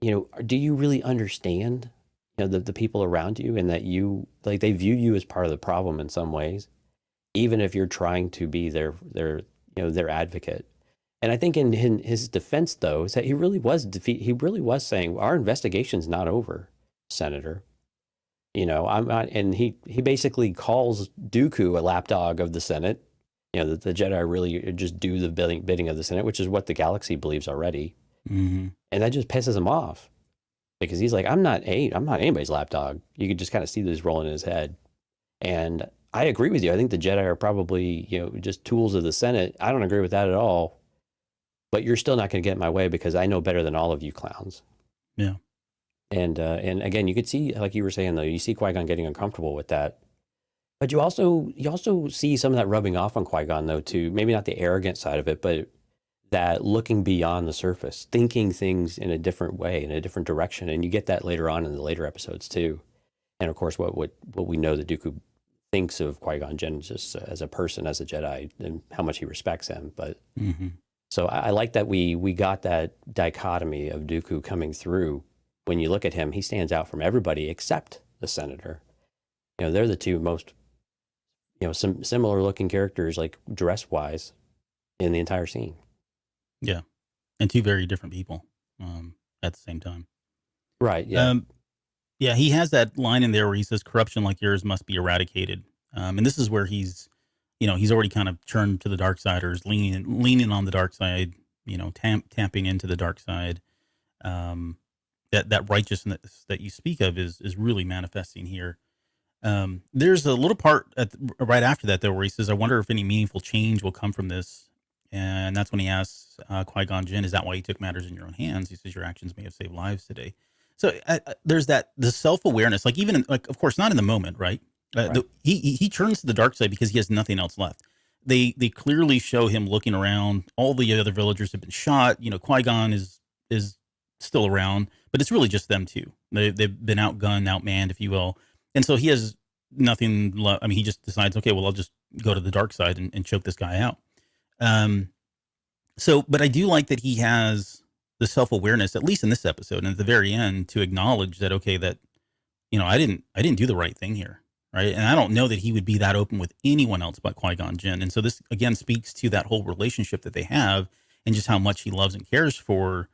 do you really understand, the people around you, and that they view you as part of the problem in some ways, even if you're trying to be their advocate. And I think in his defense, though, is that he really was saying, our investigation's not over, Senator. I'm not, and he basically calls Dooku a lapdog of the Senate. That the Jedi really just do the bidding of the Senate, which is what the galaxy believes already. Mm-hmm. And that just pisses him off, because he's like, I'm not anybody's lapdog. You could just kind of see this rolling in his head. And I agree with you. I think the Jedi are probably, just tools of the Senate. I don't agree with that at all. But you're still not going to get in my way, because I know better than all of you clowns. Yeah. And again, you could see, like you were saying, though, you see Qui-Gon getting uncomfortable with that. But you also see some of that rubbing off on Qui-Gon though too. Maybe not the arrogant side of it, but that looking beyond the surface, thinking things in a different way, in a different direction, and you get that later on in the later episodes too. And of course, what we know that Dooku thinks of Qui-Gon Jinn just as a person, as a Jedi, and how much he respects him. But so I like that we got that dichotomy of Dooku coming through. When you look at him, he stands out from everybody except the senator. They're the two most some similar looking characters, like dress wise, in the entire scene. Yeah, and two very different people at the same time. Right. Yeah. Yeah, he has that line in there where he says, "Corruption like yours must be eradicated," and this is where he's already kind of turned to the dark side, or is leaning on the dark side, tapping into the dark side. That righteousness that you speak of is really manifesting here. There's a little part right after that, though, where he says, "I wonder if any meaningful change will come from this." And that's when he asks Qui-Gon Jinn, "Is that why you took matters in your own hands?" He says, "Your actions may have saved lives today." So there's the self-awareness, like even of course, not in the moment, right? Right. He turns to the dark side because he has nothing else left. They clearly show him looking around. All the other villagers have been shot. Qui-Gon is still around, but it's really just them two. They've been outgunned, outmanned, if you will. And so he has nothing left. I mean, he just decides, okay, well, I'll just go to the dark side and choke this guy out. But I do like that he has the self-awareness, at least in this episode, and at the very end, to acknowledge that, okay, that, I didn't do the right thing here. Right. And I don't know that he would be that open with anyone else but Qui-Gon Jinn. And so this again speaks to that whole relationship that they have and just how much he loves and cares for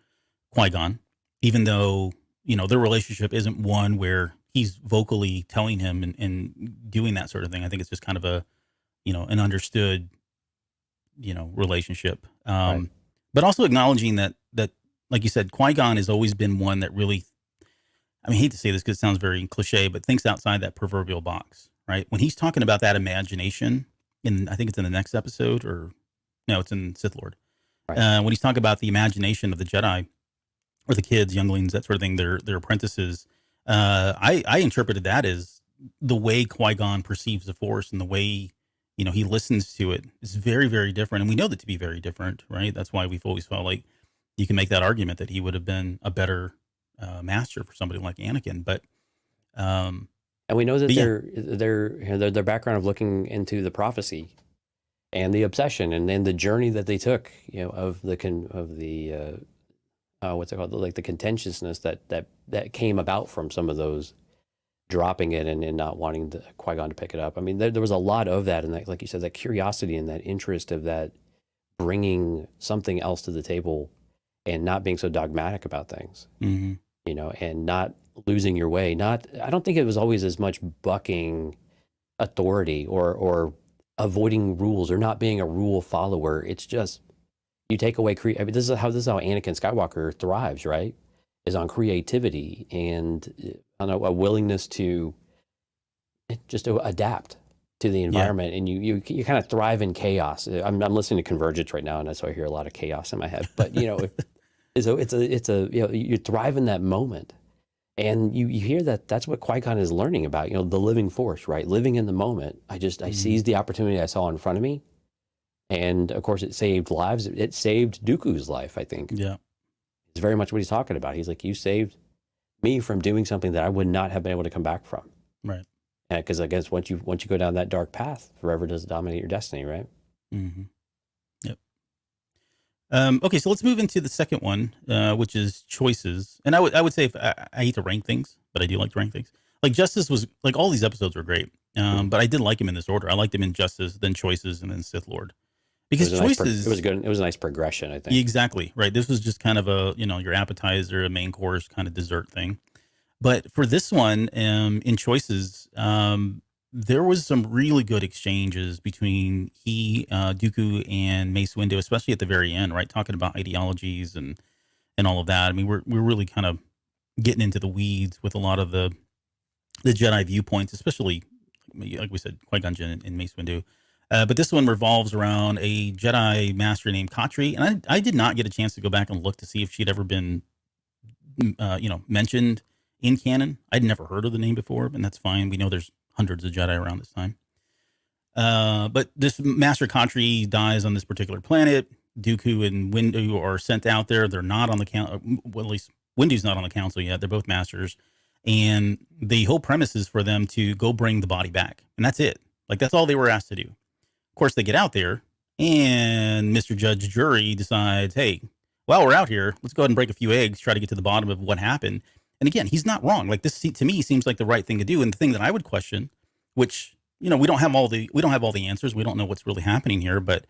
Qui-Gon, even though, their relationship isn't one where he's vocally telling him and doing that sort of thing. I think it's just kind of an understood, relationship. Right. But also acknowledging that, like you said, Qui-Gon has always been one that really, I hate to say this because it sounds very cliche, but thinks outside that proverbial box, right? When he's talking about that imagination, I think it's in the next episode, or no, it's in Sith Lord. Right. When he's talking about the imagination of the Jedi, or the kids, younglings, that sort of thing, their apprentices, I interpreted that as the way Qui-Gon perceives the Force and the way, he listens to it is very, very different. And we know that to be very different, right? That's why we've always felt like you can make that argument that he would have been a better master for somebody like Anakin. But and we know that yeah. their background of looking into the prophecy and the obsession and then the journey that they took, of the what's it called, like the contentiousness that came about from some of those dropping it and not wanting Qui-Gon to pick it up. I mean, there was a lot of that, and that, like you said, that curiosity and that interest of that bringing something else to the table and not being so dogmatic about things, and not losing your way. I don't think it was always as much bucking authority or avoiding rules or not being a rule follower. It's just, you take away I mean, this is how Anakin Skywalker thrives, right? Is on creativity and on a willingness to just to adapt to the environment. Yeah. And you kind of thrive in chaos. I'm listening to Convergence right now, and so I hear a lot of chaos in my head. But it's a you thrive in that moment, and you hear that's what Qui-Gon is learning about. The living Force, right? Living in the moment. I seized the opportunity I saw in front of me. And of course, it saved lives. It saved Dooku's life, I think. Yeah. It's very much what he's talking about. He's like, you saved me from doing something that I would not have been able to come back from. Right. Because I guess once you go down that dark path, forever does dominate your destiny, right? Mm-hmm. Yep. Okay, so let's move into the second one, which is choices. And I would say I hate to rank things, but I do like to rank things. Like Justice was, like, all these episodes were great, but I did like him in this order. I liked him in Justice, then Choices, and then Sith Lord. Because choices, it was good. It was a nice progression, I think. Exactly right. This was just kind of a your appetizer, a main course, kind of dessert thing. But for this one, in Choices, there was some really good exchanges between Dooku, and Mace Windu, especially at the very end, right? Talking about ideologies and all of that. I mean, we're really kind of getting into the weeds with a lot of the Jedi viewpoints, especially like we said, Qui-Gon Jinn and Mace Windu. But this one revolves around a Jedi master named Katri, and I did not get a chance to go back and look to see if she'd ever been, mentioned in canon. I'd never heard of the name before, and that's fine. We know there's hundreds of Jedi around this time. But this Master Khatri dies on this particular planet. Dooku and Windu are sent out there. They're not on the council. Well, at least Windu's not on the council yet. They're both masters. And the whole premise is for them to go bring the body back. And that's it. Like, that's all they were asked to do. Of course, they get out there, and Mr. Judge Jury decides, hey, while we're out here, let's go ahead and break a few eggs, try to get to the bottom of what happened. And again, he's not wrong. Like, this, to me, seems like the right thing to do. And the thing that I would question, which, you know, we don't have all the answers. We don't know what's really happening here. But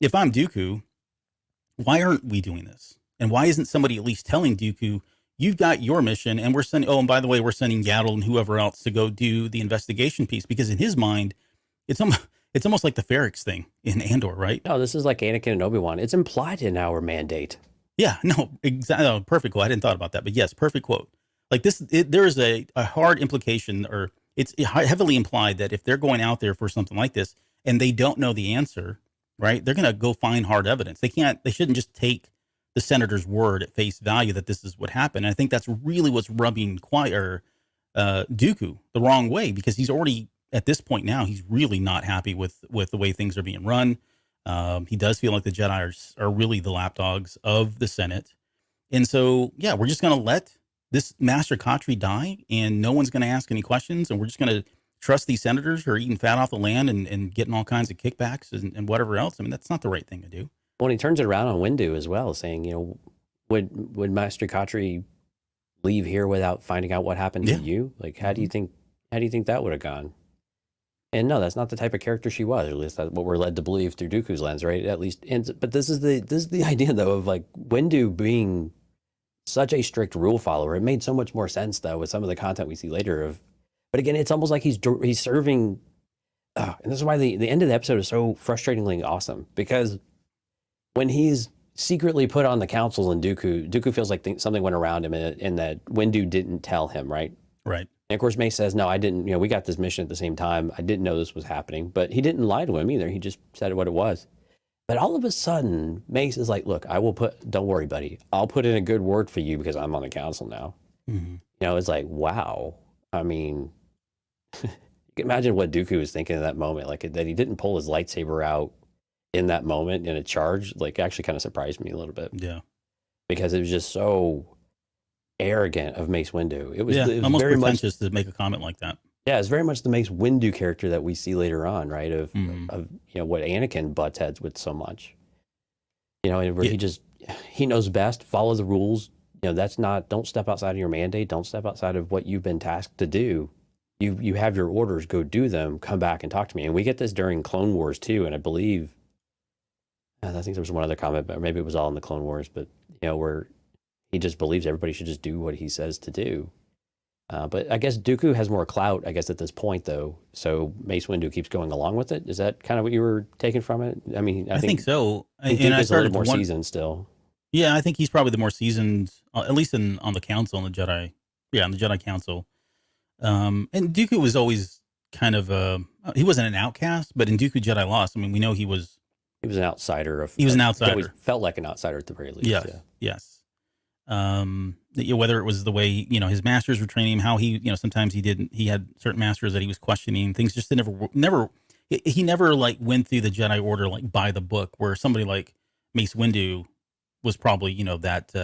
if I'm Dooku, why aren't we doing this? And why isn't somebody at least telling Dooku, you've got your mission, and we're sending, oh, and by the way, we're sending Yaddle and whoever else to go do the investigation piece? Because in his mind, it's almost like the Ferrix thing in Andor, right? No, this is like Anakin and ObiWan. It's implied in our mandate. Yeah, no, exactly. Oh, perfect quote. I didn't thought about that, but yes, perfect quote. Like this, there is a hard implication, or it's heavily implied that if they're going out there for something like this and they don't know the answer, right, they're going to go find hard evidence. They shouldn't just take the senator's word at face value that this is what happened. And I think that's really what's rubbing Dooku the wrong way, because he's already, at this point now, he's really not happy with the way things are being run. He does feel like the Jedi are really the lapdogs of the Senate. And so, yeah, we're just going to let this Master Khatri die, and no one's going to ask any questions, and we're just going to trust these senators who are eating fat off the land and getting all kinds of kickbacks and whatever else. I mean, that's not the right thing to do. When he turns it around on Windu as well, saying, you know, would Master Khatri leave here without finding out what happened to you? Like, how do you think that would have gone? And no, that's not the type of character she was. Or at least that's what we're led to believe through Dooku's lens, right? At least, but this is the idea though of like Windu being such a strict rule follower. It made so much more sense though with some of the content we see later. But again, it's almost like he's serving. And this is why the end of the episode is so frustratingly awesome, because when he's secretly put on the council and Dooku feels like something went around him and that Windu didn't tell him, right? Right. And of course, Mace says, no, I didn't, you know, we got this mission at the same time. I didn't know this was happening, but he didn't lie to him either. He just said what it was. But all of a sudden, Mace is like, look, don't worry, buddy. I'll put in a good word for you because I'm on the council now. Mm-hmm. You know, it's like, wow. I mean, you can imagine what Dooku was thinking in that moment, like that he didn't pull his lightsaber out in that moment in a charge, like actually kind of surprised me a little bit. Yeah. Because it was just so arrogant of Mace Windu. It was almost very pretentious to make a comment like that. Yeah, it's very much the Mace Windu character that we see later on, right? Of you know what Anakin butts heads with so much. You know, where he knows best, follow the rules. You know, don't step outside of your mandate, don't step outside of what you've been tasked to do. You have your orders, go do them, come back and talk to me. And we get this during Clone Wars too, and I believe I think there was one other comment, but maybe it was all in the Clone Wars, but you know, where he just believes everybody should just do what he says to do. But I guess Dooku has more clout, I guess, at this point, though. So Mace Windu keeps going along with it. Is that kind of what you were taking from it? I mean, I think so. I think Dooku's a little more seasoned still. Yeah, I think he's probably the more seasoned, at least on the council, on the Jedi. Yeah, on the Jedi Council. And Dooku was always kind of he wasn't an outcast, but in Dooku Jedi Lost, I mean, we know he was an outsider. He was an outsider. Felt like an outsider at the very least. Yes. Yeah. Yes. Whether it was the way, you know, his masters were training him, how he, you know, sometimes he had certain masters that he was questioning, things just he never like went through the Jedi Order like by the book, where somebody like Mace Windu was probably, you know, that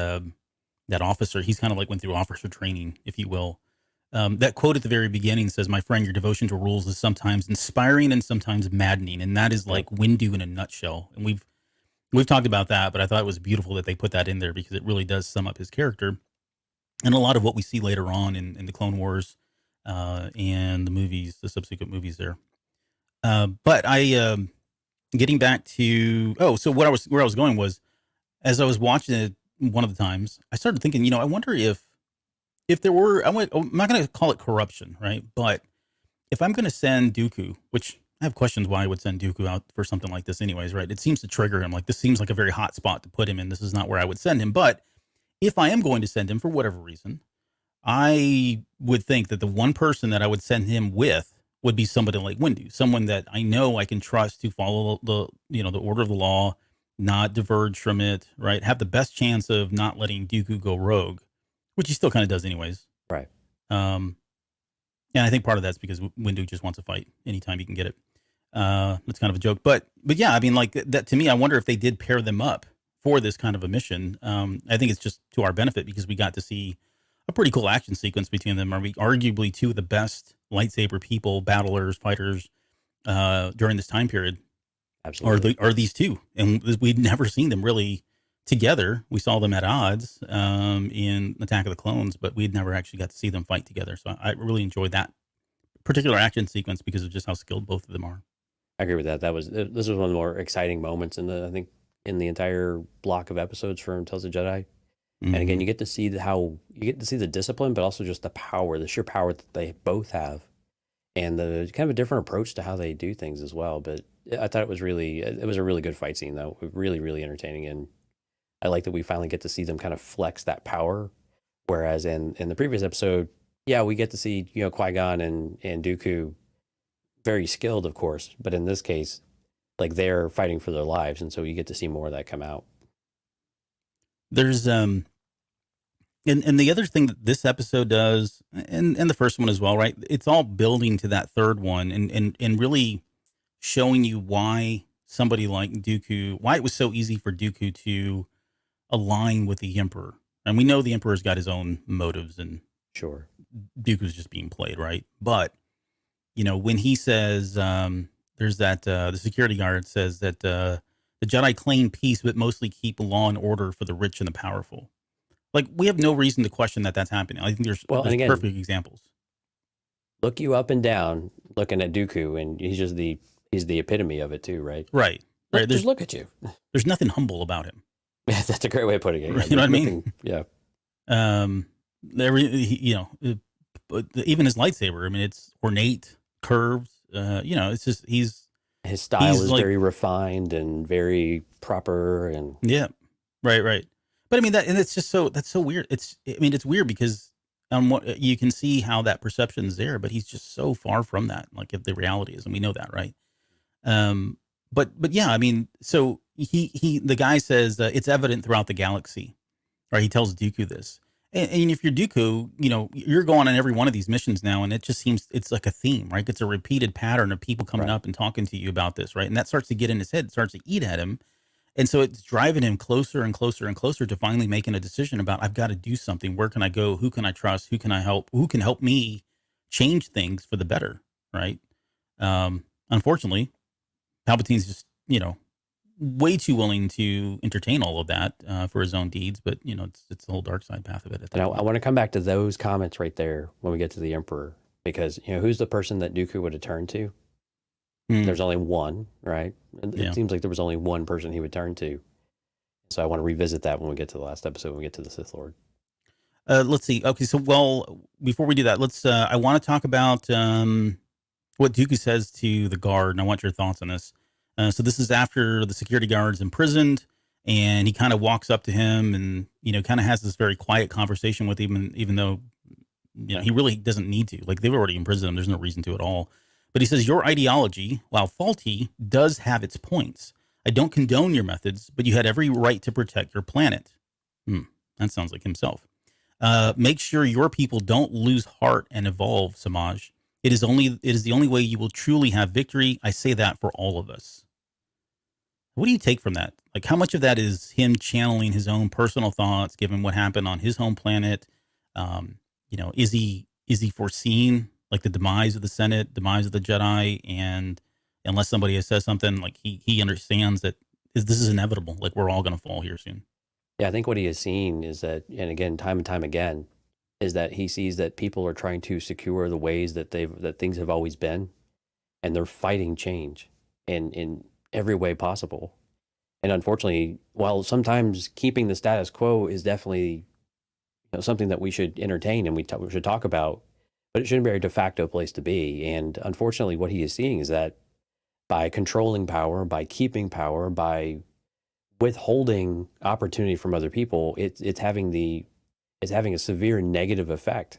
officer. He's kind of like went through officer training, if you will. That quote at the very beginning says, "My friend, your devotion to rules is sometimes inspiring and sometimes maddening," and that is like Windu in a nutshell. And we've talked about that, but I thought it was beautiful that they put that in there, because it really does sum up his character and a lot of what we see later on in the Clone Wars and the movies, the subsequent movies there. But getting back to so where I was going was, as I was watching it one of the times, I started thinking, you know, I wonder if there were, I'm not going to call it corruption, right? But if I'm going to send Dooku, which I have questions why I would send Dooku out for something like this anyways, right? It seems to trigger him. Like, this seems like a very hot spot to put him in. This is not where I would send him. But if I am going to send him for whatever reason, I would think that the one person that I would send him with would be somebody like Windu, someone that I know I can trust to follow the order of the law, not diverge from it, right? Have the best chance of not letting Dooku go rogue, which he still kind of does anyways. Right. And I think part of that's because Windu just wants to fight anytime he can get it. That's kind of a joke, but yeah, I mean, like that to me, I wonder if they did pair them up for this kind of a mission. I think it's just to our benefit because we got to see a pretty cool action sequence between them. Are we arguably two of the best lightsaber people, battlers, fighters during this time period? Absolutely. Are these two? And we'd never seen them really together. We saw them at odds in Attack of the Clones, but we'd never actually got to see them fight together. So I really enjoyed that particular action sequence because of just how skilled both of them are. I agree with that. This was one of the more exciting moments I think in the entire block of episodes for Tales of Jedi. And again, you get to see the discipline, but also just the power, the sheer power that they both have, and the kind of a different approach to how they do things as well. But I thought it was a really good fight scene, though. Really, really entertaining, and I like that we finally get to see them kind of flex that power. Whereas in the previous episode, yeah, we get to see Qui-Gon and Dooku very skilled, of course, but in this case, like they're fighting for their lives, and so you get to see more of that come out. There's and the other thing that this episode does, and the first one as well, right? It's all building to that third one, and really showing you why somebody like Dooku, why it was so easy for Dooku to align with the Emperor. And we know the Emperor's got his own motives, and Sure, Dooku's just being played, right? But when he says, there's that the security guard says that the Jedi claim peace, but mostly keep law and order for the rich and the powerful. Like, we have no reason to question that that's happening. I think there's again, perfect examples. Look you up and down looking at Dooku, and he's the epitome of it too, right? Right. Just look at you. There's nothing humble about him. Yeah, that's a great way of putting it. Yeah, You know what I mean? Yeah. But even his lightsaber, I mean, it's ornate, curved. It's just his style is like, very refined and very proper, and yeah, right. But I mean that's so weird. It's weird because what you can see how that perception is there, but he's just so far from that, like if the reality is, and we know that, right? But yeah, I mean, so the guy says it's evident throughout the galaxy, right? He tells Dooku this. And if you're Dooku, you're going on every one of these missions now, and it just seems it's like a theme, right? It's a repeated pattern of people coming up and talking to you about this, right? And that starts to get in his head, it starts to eat at him. And so it's driving him closer and closer and closer to finally making a decision about, I've got to do something. Where can I go? Who can I trust? Who can I help? Who can help me change things for the better, right? Unfortunately, Palpatine's just, way too willing to entertain all of that for his own deeds, but it's the whole dark side path of it. And I want to come back to those comments right there when we get to the Emperor, because who's the person that Dooku would have turned to? There's only one, right? It seems like there was only one person he would turn to. So I want to revisit that when we get to the last episode, when we get to the Sith Lord. Let's see. Okay, so before we do that, let's. I want to talk about what Dooku says to the guard, and I want your thoughts on this. So this is after the security guard's imprisoned, and he kind of walks up to him and, kind of has this very quiet conversation with him, even though, he really doesn't need to. Like, they've already imprisoned him. There's no reason to at all. But he says, your ideology, while faulty, does have its points. I don't condone your methods, but you had every right to protect your planet. That sounds like himself. Make sure your people don't lose heart and evolve, Samaj. It is the only way you will truly have victory. I say that for all of us. What do you take from that? Like, how much of that is him channeling his own personal thoughts, given what happened on his home planet? Is he foreseeing like the demise of the Senate, demise of the Jedi, and unless somebody has said something, like he understands that this is inevitable. Like, we're all going to fall here soon. Yeah, I think what he has seen is that, and again, time and time again, is that he sees that people are trying to secure the ways that things have always been, and they're fighting change in every way possible. And unfortunately, while sometimes keeping the status quo is definitely something that we should entertain and we should talk about, but it shouldn't be a de facto place to be. And unfortunately, what he is seeing is that by controlling power, by keeping power, by withholding opportunity from other people, it's having a severe negative effect,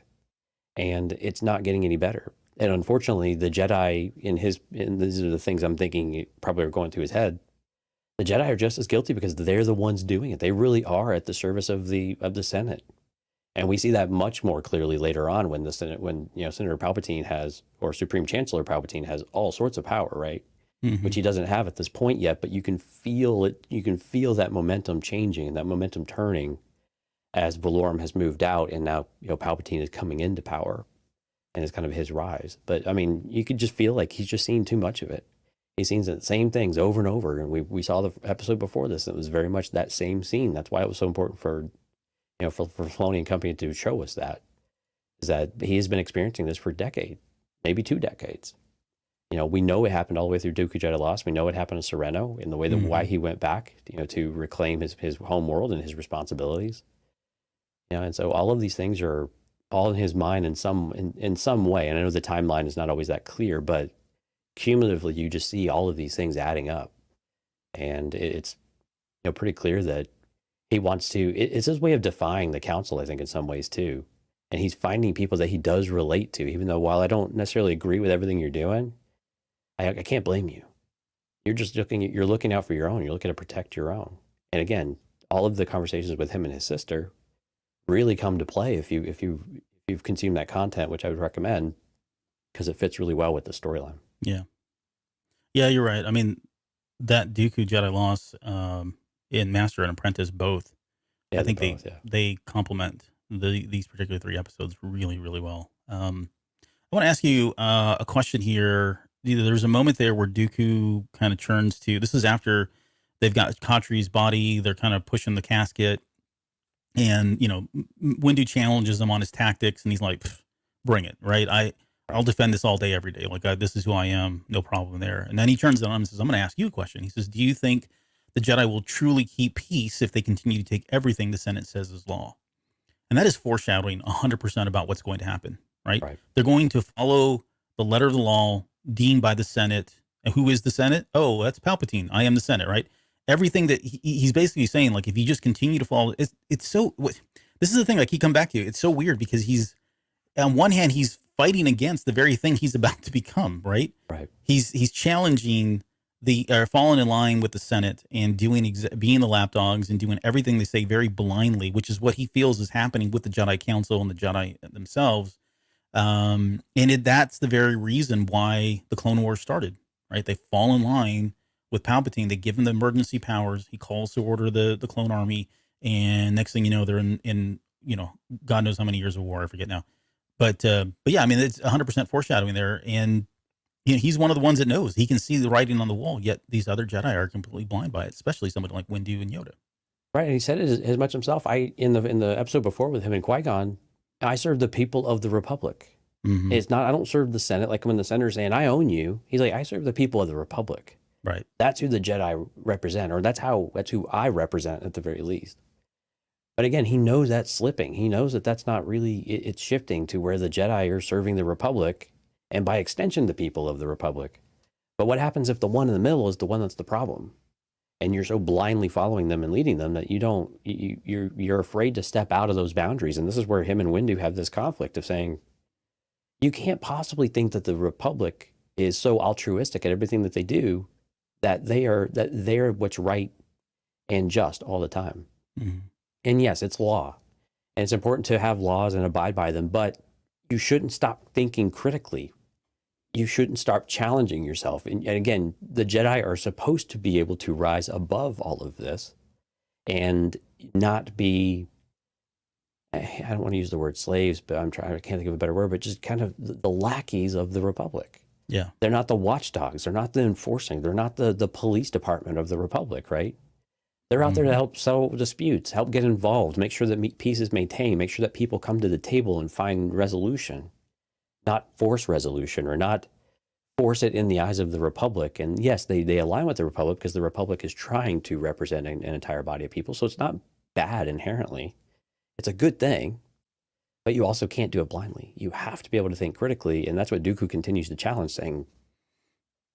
and it's not getting any better. And unfortunately, the Jedi, and these are the things I'm thinking probably are going through his head, the Jedi are just as guilty because they're the ones doing it. They really are at the service of the Senate. And we see that much more clearly later on when Senator Palpatine or Supreme Chancellor Palpatine has all sorts of power, right? which he doesn't have at this point yet, but you can feel it. You can feel that momentum changing and that momentum turning as Valorum has moved out, and now, Palpatine is coming into power, and it's kind of his rise. But I mean, you could just feel like he's just seen too much of it. He's seen the same things over and over, and we saw the episode before this. It was very much that same scene. That's why it was so important for Filoni and company to show us that, is that he has been experiencing this for a decade, maybe 2 decades. We know it happened all the way through Dooku Jedi Lost. We know it happened to Sereno in the way that why he went back, to reclaim his home world and his responsibilities. And so all of these things are all in his mind in some way. And I know the timeline is not always that clear, but cumulatively, you just see all of these things adding up, and it's pretty clear that he wants to. It's his way of defying the council, I think, in some ways too. And he's finding people that he does relate to, even though while I don't necessarily agree with everything you're doing, I can't blame you. You're just you're looking out for your own. You're looking to protect your own. And again, all of the conversations with him and his sister really come to play if you've consumed that content, which I would recommend, because it fits really well with the storyline. Yeah, you're right. I mean, that Dooku Jedi Lost in Master and Apprentice both. Yeah, I think they complement these particular 3 episodes really, really well. I want to ask you a question here. There's a moment there where Dooku kind of turns to. This is after they've got Katri's body. They're kind of pushing the casket, and Windu challenges him on his tactics, and he's like, "Bring it, right? I'll defend this all day, every day. Like, this is who I am. No problem there." And then he turns to him and says, "I'm going to ask you a question." He says, "Do you think the Jedi will truly keep peace if they continue to take everything the Senate says is law?" And that is foreshadowing 100% about what's going to happen, right? They're going to follow the letter of the law deemed by the Senate. And who is the Senate? Oh, that's Palpatine. I am the Senate, right? Everything that he's basically saying, like, if you just continue to follow, it's so, this is the thing I keep coming back to. It's so weird because he's, on one hand, he's fighting against the very thing he's about to become, right? Right. He's challenging falling in line with the Senate and being the lapdogs and doing everything they say very blindly, which is what he feels is happening with the Jedi Council and the Jedi themselves. And that's the very reason why the Clone Wars started, right? They fall in line with Palpatine. They give him the emergency powers. He calls to order the clone army, and next thing you know, they're in God knows how many years of war. I forget now. But yeah, I mean, it's 100% foreshadowing there, and he's one of the ones that knows. He can see the writing on the wall. Yet these other Jedi are completely blind by it, especially somebody like Windu and Yoda. Right, and he said it as much himself. In the episode before with him and Qui-Gon, I serve the people of the Republic. Mm-hmm. It's not. I don't serve the Senate. Like when the Senator's saying, "I own you," he's like, "I serve the people of the Republic." Right. That's who the Jedi represent, or that's who I represent at the very least. But again, he knows that's slipping. He knows that that's not really. It's shifting to where the Jedi are serving the Republic, and by extension, the people of the Republic. But what happens if the one in the middle is the one that's the problem, and you're so blindly following them and leading them that you're afraid to step out of those boundaries? And this is where him and Windu have this conflict of saying, you can't possibly think that the Republic is so altruistic at everything that they do that they're what's right and just all the time. Mm-hmm. And yes, it's law, and it's important to have laws and abide by them, but you shouldn't stop thinking critically. You shouldn't stop challenging yourself. And again, the Jedi are supposed to be able to rise above all of this and not be, I don't want to use the word slaves, but I can't think of a better word, but just kind of the lackeys of the Republic. Yeah. They're not the watchdogs. They're not the enforcing. They're not the police department of the Republic, right? They're out there to help settle disputes, help get involved, make sure that peace is maintained, make sure that people come to the table and find resolution, not force resolution or not force it in the eyes of the Republic. And yes, they align with the Republic because the Republic is trying to represent an entire body of people. So it's not bad inherently. It's a good thing, but you also can't do it blindly. You have to be able to think critically. And that's what Dooku continues to challenge, saying,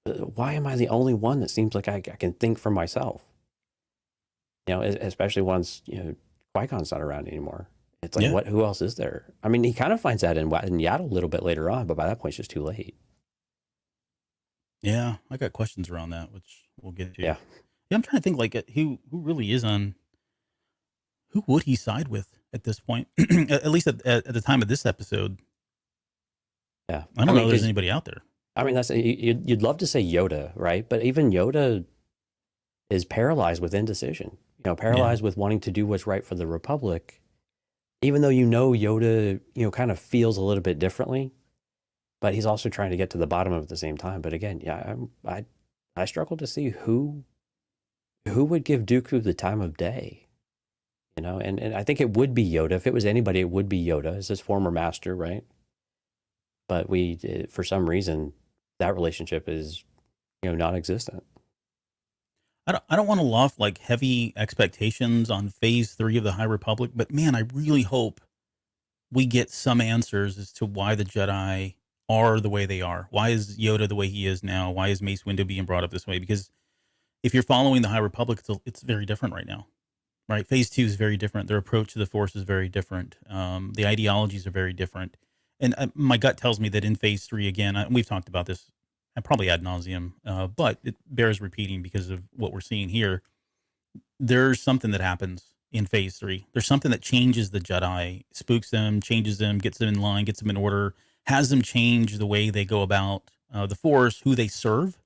why am I the only one that seems like I can think for myself? Especially once, Qui-Gon's not around anymore. It's like, who else is there? I mean, he kind of finds that in Yaddle a little bit later on, but by that point, it's just too late. Yeah, I got questions around that, which we'll get to. Yeah, I'm trying to think, like, who really is on, who would he side with at this point? At least at the time of this episode. Yeah. I don't know if there's anybody out there. I mean, you'd love to say Yoda, right? But even Yoda is paralyzed with indecision. Paralyzed with wanting to do what's right for the Republic, even though Yoda, kind of feels a little bit differently, but he's also trying to get to the bottom of it at the same time. But again, yeah, I struggle to see who would give Dooku the time of day, and I think it would be Yoda. If it was anybody, it would be Yoda as his former master, right? But for some reason, that relationship is, non-existent. I don't want to loft like heavy expectations on phase 3 of the High Republic, but man, I really hope we get some answers as to why the Jedi are the way they are. Why is Yoda the way he is now? Why is Mace Windu being brought up this way? Because if you're following the High Republic, it's very different right now, right? Phase 2 is very different. Their approach to the Force is very different. The ideologies are very different. And my gut tells me that in phase 3, again, we've talked about this probably ad nauseum, but it bears repeating because of what we're seeing here. There's something that happens in phase 3. There's something that changes the Jedi, spooks them, changes them, gets them in line, gets them in order, has them change the way they go about the Force, who they serve,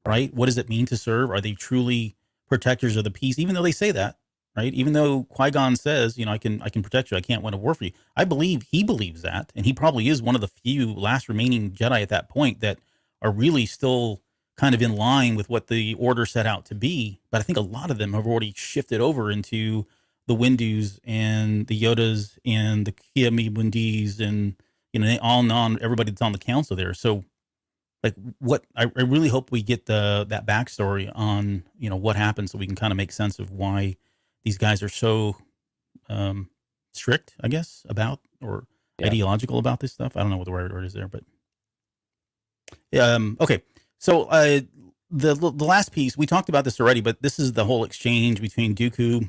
right? What does it mean to serve? Are they truly protectors of the peace? Even though they say that, right? Even though Qui-Gon says, I can protect you. I can't win a war for you. I believe he believes that. And he probably is one of the few last remaining Jedi at that point that are really still kind of in line with what the order set out to be. But I think a lot of them have already shifted over into the Windus and the Yodas and the Kia-Mi-Wundis and, on and on, everybody that's on the council there. So like I really hope we get that backstory on, what happened so we can kind of make sense of why these guys are so strict, I guess, about or ideological about this stuff. I don't know what the right word is there, but okay. So the last piece, we talked about this already, but this is the whole exchange between Dooku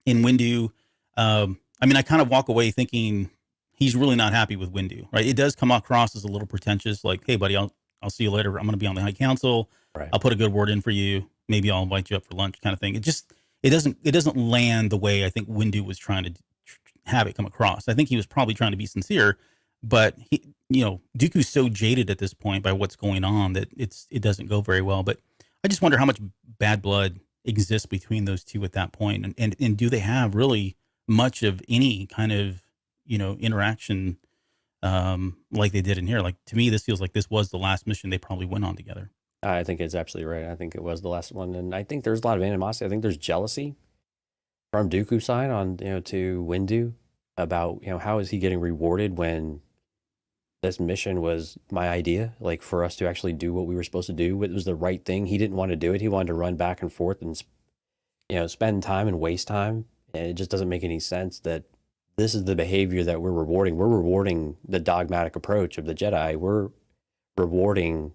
and Windu. I mean, I kind of walk away thinking he's really not happy with Windu, right? It does come across as a little pretentious, like, hey, buddy, I'll see you later. I'm going to be on the High Council. Right. I'll put a good word in for you. Maybe I'll invite you up for lunch, kind of thing. It doesn't land the way I think Windu was trying to have it come across. I think he was probably trying to be sincere, but Dooku's so jaded at this point by what's going on that it doesn't go very well. But I just wonder how much bad blood exists between those two at that point, and do they have really much of any kind of interaction like they did in here? Like, to me, this feels like this was the last mission they probably went on together. I think it's absolutely right. I think it was the last one, and I think there's a lot of animosity. I think there's jealousy from Dooku's side on to Windu about how is he getting rewarded when this mission was my idea, like for us to actually do what we were supposed to do. It was the right thing. He didn't want to do it. He wanted to run back and forth and spend time and waste time. And it just doesn't make any sense that this is the behavior that we're rewarding. We're rewarding the dogmatic approach of the Jedi. We're rewarding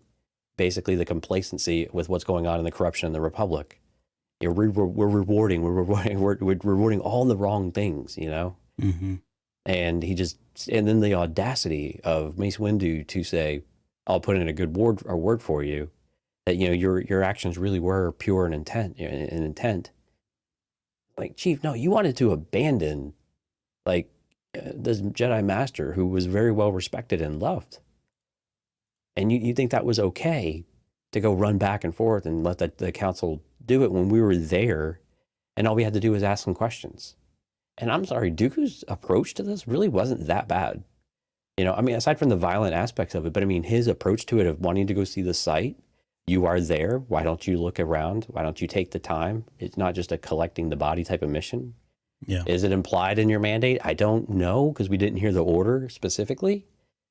basically the complacency with what's going on in the corruption in the Republic. We're rewarding all the wrong things, Mm-hmm. And then the audacity of Mace Windu to say, I'll put in a good word for you, that your actions really were pure and intent. Like, Chief, no, you wanted to abandon this Jedi Master who was very well respected and loved. And you think that was okay to go run back and forth and let the council do it when we were there and all we had to do was ask some questions. And I'm sorry, Dooku's approach to this really wasn't that bad. I mean, aside from the violent aspects of it, but I mean, his approach to it of wanting to go see the site, you are there. Why don't you look around? Why don't you take the time? It's not just a collecting the body type of mission. Yeah. Is it implied in your mandate? I don't know, because we didn't hear the order specifically.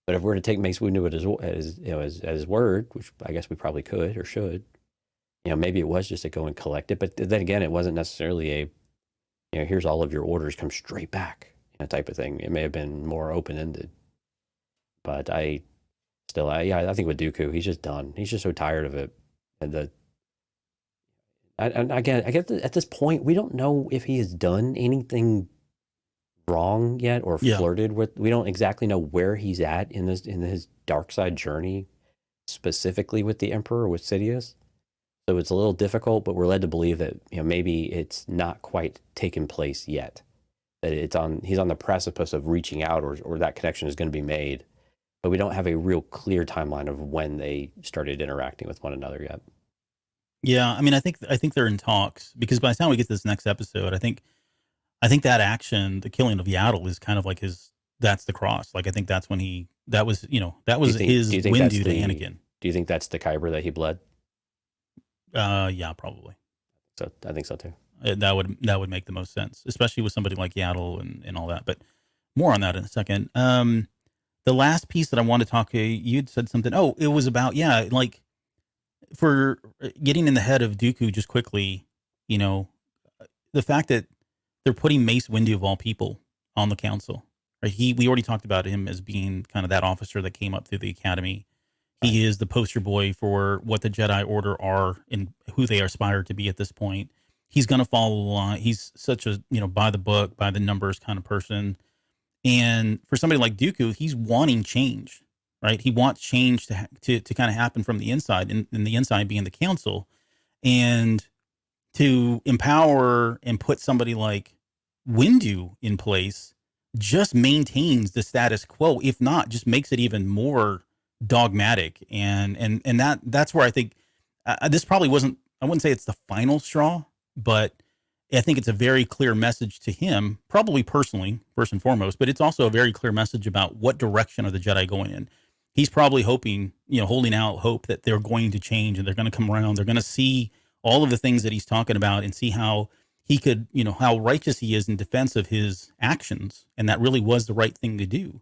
But if we're to take Mace Windu at his word, which I guess we probably could or should, maybe it was just to go and collect it. But then again, it wasn't necessarily here's all of your orders, come straight back, type of thing. It may have been more open-ended. But I think with Dooku, he's just done. He's just so tired of it. And again, I get that at this point, we don't know if he has done anything wrong yet or flirted with. We don't exactly know where he's at in his dark side journey, specifically with the Emperor, with Sidious. So it's a little difficult, but we're led to believe that maybe it's not quite taken place yet. That he's on the precipice of reaching out, or that connection is going to be made. but we don't have a real clear timeline of when they started interacting with one another yet. Yeah, I mean, I think they're in talks, because by the time we get to this next episode, I think that action, the killing of Yaddle, is kind of like that's the cross. Like, I think that's when that was his do you think Windu to Anakin. Do you think that's the Kyber that he bled? Yeah, probably. So I think so too. That would make the most sense, especially with somebody like Yaddle and all that. But more on that in a second. The last piece that I want to talk to you'd said something. Oh, it was about, like, for getting in the head of Dooku just quickly, the fact that they're putting Mace Windu of all people on the council. Right? We already talked about him as being kind of that officer that came up through the academy. He is the poster boy for what the Jedi Order are and who they aspire to be at this point. He's going to follow the line. He's such a, by the book, by the numbers kind of person. And for somebody like Dooku, he's wanting change, right? He wants change to kind of happen from the inside, and the inside being the council. And to empower and put somebody like Windu in place just maintains the status quo. If not, just makes it even more dogmatic. And that's where I think this probably wasn't, I wouldn't say it's the final straw, but I think it's a very clear message to him, probably personally, first and foremost, but it's also a very clear message about what direction are the Jedi going in. He's probably hoping, holding out hope that they're going to change and they're going to come around. They're going to see all of the things that he's talking about and see how he could, how righteous he is in defense of his actions. And that really was the right thing to do.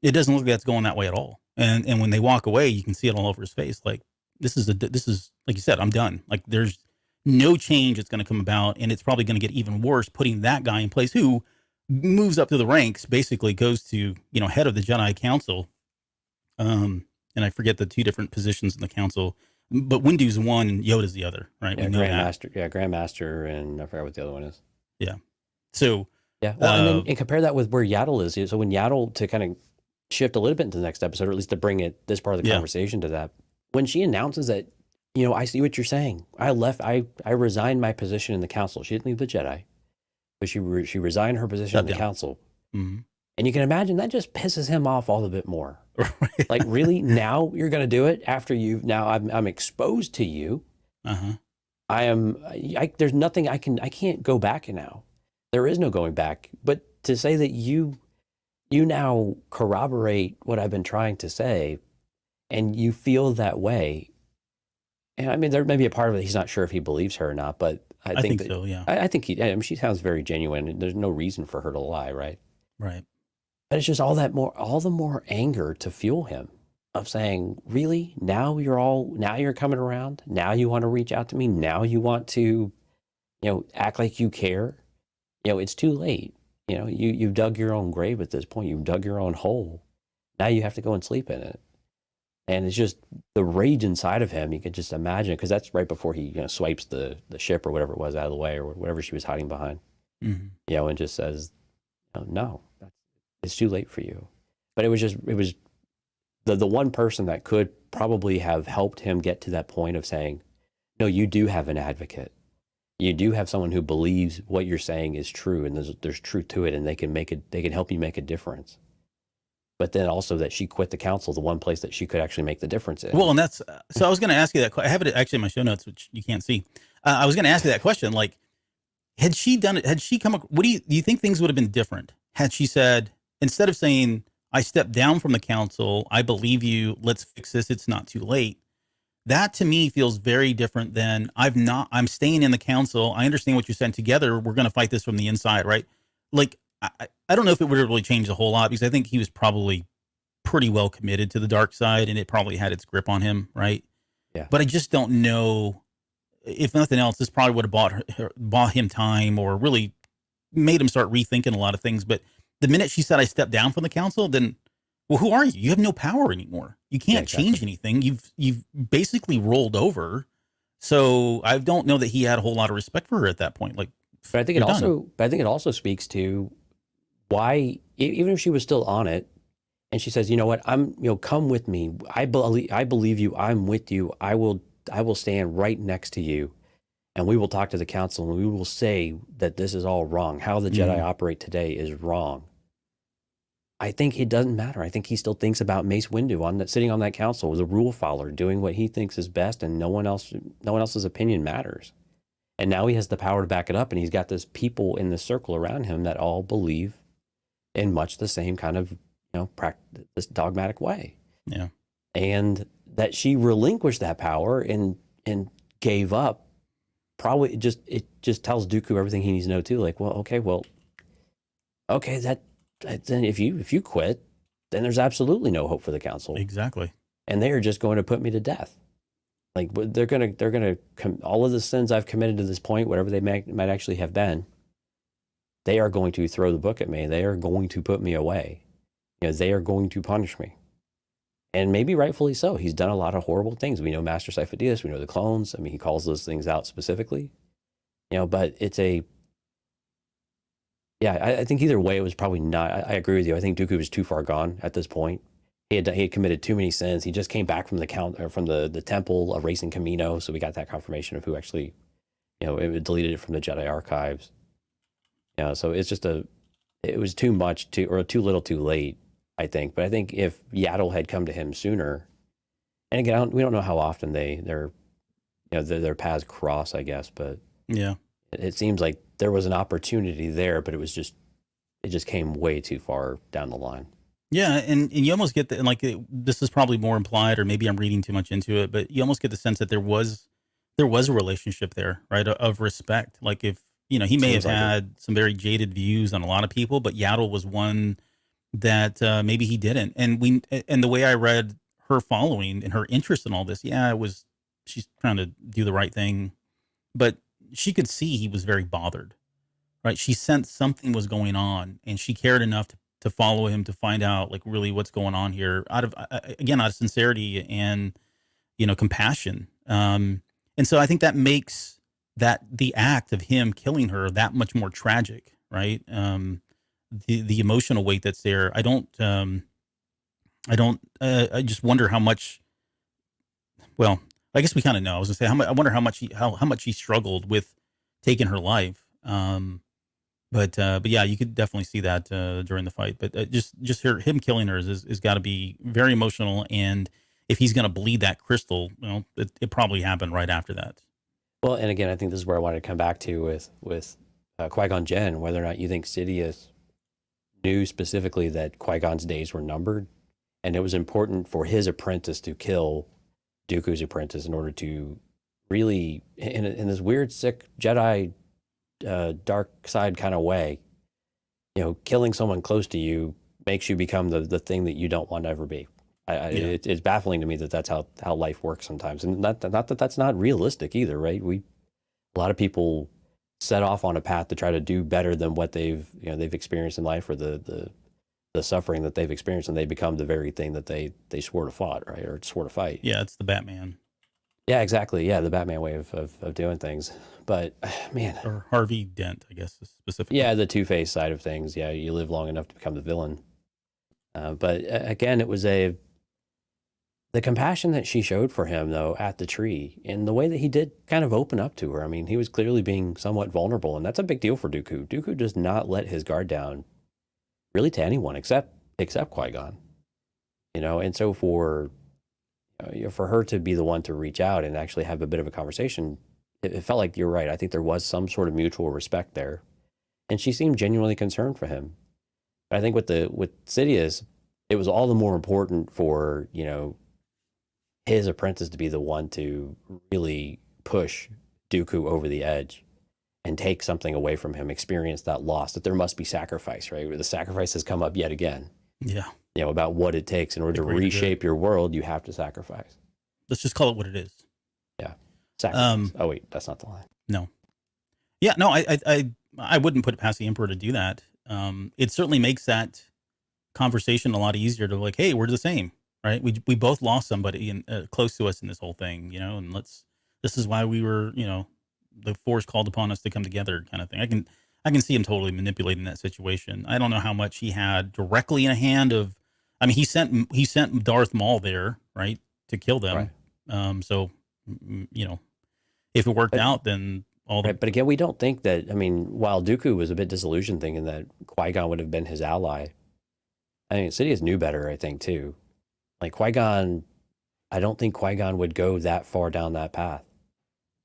It doesn't look like that's going that way at all. And when they walk away, you can see it all over his face. Like, this is like you said, I'm done. Like, there's no change that's going to come about, and it's probably going to get even worse putting that guy in place who moves up to the ranks, basically goes to, head of the Jedi Council. And I forget the two different positions in the council, but Windu's one and Yoda's the other, right? Yeah, Grandmaster, and I forgot what the other one is. Yeah. So, yeah. Well, and compare that with where Yaddle is. So when Yaddle, to kind of shift a little bit into the next episode, or at least to bring this part of the conversation to that, when she announces that, I see what you're saying. I resigned my position in the council. She didn't leave the Jedi, but she resigned her position in the council. Mm-hmm. And you can imagine that just pisses him off all the bit more. Like, really? Now you're going to do it after I'm exposed to you. Uh-huh. There's nothing I can't go back now. There is no going back. But to say that you now corroborate what I've been trying to say, and you feel that way. And I mean, there may be a part of it he's not sure if he believes her or not, but I think so, yeah. I think she sounds very genuine, and there's no reason for her to lie, right? Right. But it's just all the more anger to fuel him, of saying, really? Now you're coming around? Now you want to reach out to me? Now you want to, act like you care? It's too late. You've dug your own grave at this point. You've dug your own hole. Now you have to go and sleep in it. And it's just the rage inside of him. You could just imagine, because that's right before he swipes the ship or whatever it was out of the way, or whatever she was hiding behind. Mm-hmm. And just says, no, it's too late for you. But it was the one person that could probably have helped him get to that point of saying, no, you do have an advocate. You do have someone who believes what you're saying is true, and there's truth to it, and they can help you make a difference. But then also that she quit the council, the one place that she could actually make the difference in. Well, and that's, so I was going to ask you that. I have it actually in my show notes, which you can't see. I was going to ask you that question. Like, had she done it, had she come, do you think things would have been different? Had she said, instead of saying, I stepped down from the council, I believe you, let's fix this, it's not too late. That to me feels very different than I'm staying in the council. I understand what you're saying. Together, we're going to fight this from the inside, right? Like, I don't know if it would have really changed a whole lot, because I think he was probably pretty well committed to the dark side, and it probably had its grip on him, right? Yeah. But I just don't know, if nothing else, this probably would have bought him time, or really made him start rethinking a lot of things. But the minute she said, I stepped down from the council, then, well, who are you? You have no power anymore. You can't change anything. You've basically rolled over. So I don't know that he had a whole lot of respect for her at that point. Like, but I think it also speaks to why, even if she was still on it, and she says, you know what, come with me. I believe you. I'm with you. I will stand right next to you, and we will talk to the council, and we will say that this is all wrong. How the Jedi operate today is wrong. I think it doesn't matter. I think he still thinks about Mace Windu sitting on that council as a rule follower, doing what he thinks is best, and no one else's opinion matters. And now he has the power to back it up, and he's got this people in the circle around him that all believe in much the same kind of, this dogmatic way. Yeah. And that she relinquished that power and gave up, probably it just tells Dooku everything he needs to know too. Like, okay, then if you quit, then there's absolutely no hope for the council. Exactly. And they are just going to put me to death. Like, they're gonna all of the sins I've committed to this point, whatever they might actually have been, they are going to throw the book at me. They are going to put me away. They are going to punish me. And maybe rightfully so. He's done a lot of horrible things. We know Master Sifo-Dyas, we know the clones. I mean, he calls those things out specifically. But it's I think either way, it was probably not. I agree with you. I think Dooku was too far gone at this point. He had committed too many sins. He just came back from the temple, erasing Camino. So we got that confirmation of who actually, it deleted it from the Jedi archives. So it's just it was too much, or too little, too late, I think. But I think if Yaddle had come to him sooner, and again, we don't know how often their paths cross, I guess. But yeah, it seems like there was an opportunity there, but it just came way too far down the line. Yeah, and you almost get this is probably more implied, or maybe I'm reading too much into it, but you almost get the sense that there was a relationship there, right, of respect. Like, if he may have had some very jaded views on a lot of people, but Yaddle was one that maybe he didn't. And the way I read her following and her interest in all this, she's trying to do the right thing, but she could see he was very bothered, right? She sensed something was going on, and she cared enough to follow him, to find out like really what's going on here, out of sincerity and compassion. And so I think that makes the act of him killing her that much more tragic, right? The emotional weight that's there. I just wonder how much. Well, I guess we kind of know. I was gonna say, I wonder how much he struggled with taking her life. But yeah, you could definitely see that during the fight. But just him killing her is got to be very emotional. And if he's going to bleed that crystal, it probably happened right after that. Well, and again, I think this is where I wanted to come back to with Qui-Gon Jinn, whether or not you think Sidious knew specifically that Qui-Gon's days were numbered, and it was important for his apprentice to kill Dooku's apprentice in order to really, in this weird, sick Jedi dark side kind of way, killing someone close to you makes you become the thing that you don't want to ever be. It's baffling to me that that's how life works sometimes, and not that that's not realistic either, right? A lot of people set off on a path to try to do better than what they've experienced in life, or the suffering that they've experienced, and they become the very thing that they swore to fight, right, or swore to fight. Yeah, it's the Batman. Yeah, exactly. Yeah, the Batman way of doing things. But man, or Harvey Dent, I guess specifically. Yeah, the two-faced side of things. Yeah, you live long enough to become the villain. But again, it was the compassion that she showed for him, though, at the tree, and the way that he did kind of open up to her. I mean, he was clearly being somewhat vulnerable, and that's a big deal for Dooku. Dooku does not let his guard down, really, to anyone except Qui-Gon. And so for her to be the one to reach out and actually have a bit of a conversation, it felt like, you're right. I think there was some sort of mutual respect there, and she seemed genuinely concerned for him. But I think with Sidious, it was all the more important for his apprentice to be the one to really push Dooku over the edge and take something away from him, experience that loss, that there must be sacrifice, right? Where the sacrifice has come up yet again. Yeah. About what it takes in order to reshape your world, you have to sacrifice. Let's just call it what it is. Yeah. Sacrifice. Oh wait, that's not the line. No. Yeah, no, I wouldn't put it past the Emperor to do that. It certainly makes that conversation a lot easier to like, hey, we're the same, right? We both lost somebody close to us in this whole thing, and this is why we were, the Force called upon us to come together, kind of thing. I can see him totally manipulating that situation. I don't know how much he had directly in a hand of. I mean, he sent Darth Maul there, right, to kill them. Right. So, if it worked out, then all the. Right, but again, we don't think that. I mean, while Dooku was a bit disillusioned, thinking that Qui-Gon would have been his ally, I mean, Sidious knew better, I think, too. Like Qui-Gon, I don't think Qui-Gon would go that far down that path.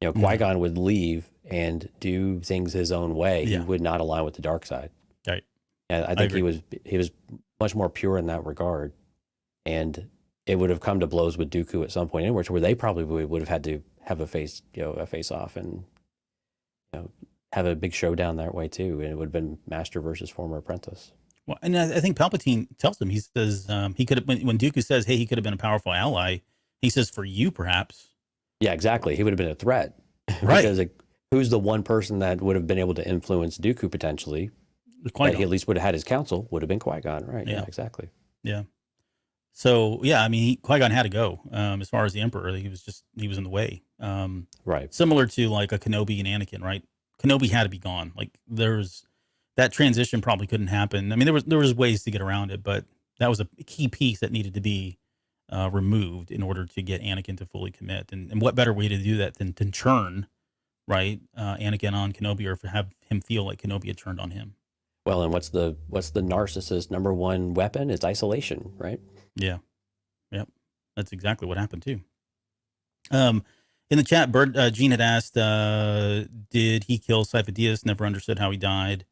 You know, No. Qui-Gon would leave and do things his own way. Yeah. He would not align with the dark side. Right. And I think agree. he was much more pure in that regard. And it would have come to blows with Dooku at some point inwards, where they probably would have had to have a face off, and have a big showdown that way too. And it would have been master versus former apprentice. Well, and I think Palpatine tells him, he says, he could have, when Dooku says, hey, he could have been a powerful ally, he says, for you, perhaps. Yeah, exactly. He would have been a threat. Right. Because who's the one person that would have been able to influence Dooku potentially? Qui-Gon. That he at least would have had his counsel, would have been Qui-Gon, right? Yeah, exactly. Yeah. So, yeah, I mean, Qui-Gon had to go. As far as the Emperor, he was in the way. Right. Similar to like a Kenobi and Anakin, right? Kenobi had to be gone. Like that transition probably couldn't happen. I mean, there was ways to get around it, but that was a key piece that needed to be removed in order to get Anakin to fully commit. And what better way to do that than to turn, right, Anakin on Kenobi, or have him feel like Kenobi had turned on him. Well, and what's the narcissist's number one weapon? It's isolation, right? Yeah. Yep. That's exactly what happened too. In the chat, Gene had asked, did he kill Sifo-Dyas? Never understood how he died.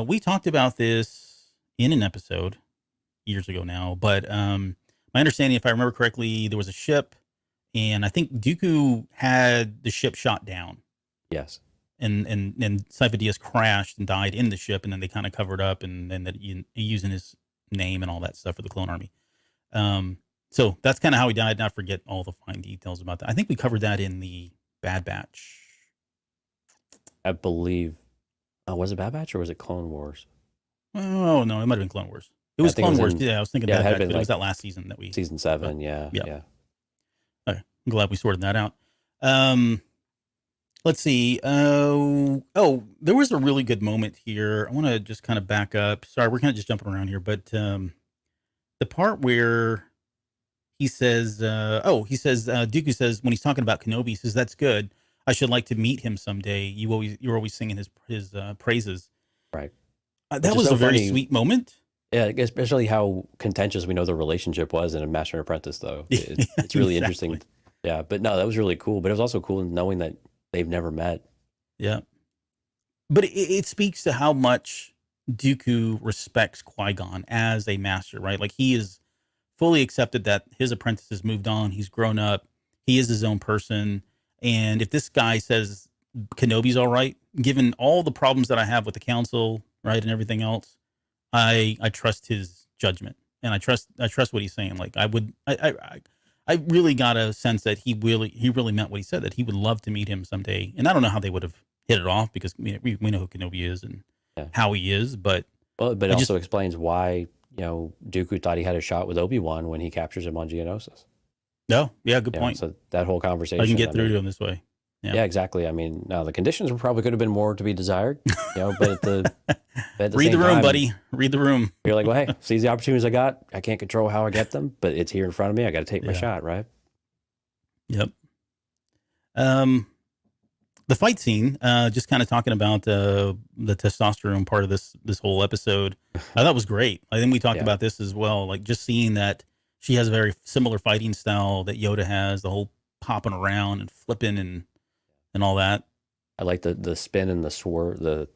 We talked about this in an episode years ago now, but my understanding, if I remember correctly, there was a ship, and I think Dooku had the ship shot down. Yes. And Sifo-Dyas crashed and died in the ship, and then they kind of covered up, and then using his name and all that stuff for the clone army. So that's kind of how he died. Not forget all the fine details about that. I think we covered that in the Bad Batch. I believe. Was it Bad Batch or was it Clone Wars? Oh no, it might have been Clone Wars. It was Clone Wars. Yeah, I was thinking Bad Batch, but it was that last season that we season 7. Yeah. Okay, I'm glad we sorted that out. Let's see. There was a really good moment here. I want to just kind of back up. Sorry, we're kind of just jumping around here, but the part where he says, Dooku says, when he's talking about Kenobi, he says, that's good. I should like to meet him someday. You're always singing his praises. Right. That was so a very sweet moment. Yeah, especially how contentious we know the relationship was in a Master and Apprentice, though. It's really interesting. Yeah, but no, that was really cool. But it was also cool knowing that they've never met. Yeah. But it speaks to how much Dooku respects Qui-Gon as a master, right? Like, he is fully accepted that his apprentice has moved on. He's grown up. He is his own person. And if this guy says Kenobi's all right, given all the problems that I have with the council, right, and everything else, I trust his judgment, and I trust what he's saying. Like, I really got a sense that he really meant what he said, that he would love to meet him someday. And I don't know how they would have hit it off, because we know who Kenobi is and how he is, but it also explains why Dooku thought he had a shot with ObiWan when he captures him on Geonosis. No, yeah, good point. So that whole conversation, I can get through to him this way. Yeah, exactly. I mean, now the conditions probably could have been more to be desired, but at the read the room, time, buddy. Read the room. You're like, well, hey, seize the opportunities I got. I can't control how I get them, but it's here in front of me. I got to take my shot, right? Yep. The fight scene, just kind of talking about the testosterone part of this whole episode, I thought was great. I think we talked about this as well. Like, just seeing that she has a very similar fighting style that Yoda has, the whole popping around and flipping and all that. I like the spin and the swerve, the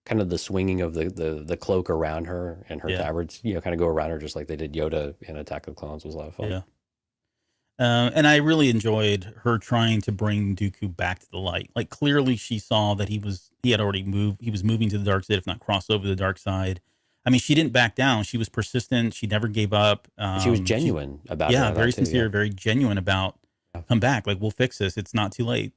kind of the swinging of the cloak around her, and her tabards, kind of go around her just like they did Yoda in Attack of the Clones. Was a lot of fun. Yeah. And I really enjoyed her trying to bring Dooku back to the light. Like, clearly she saw that he was moving to the dark side, if not crossed over the dark side. I mean, she didn't back down. She was persistent. She never gave up. She was genuine about it. Yeah, very sincere, very genuine about, come back. Like, we'll fix this. It's not too late.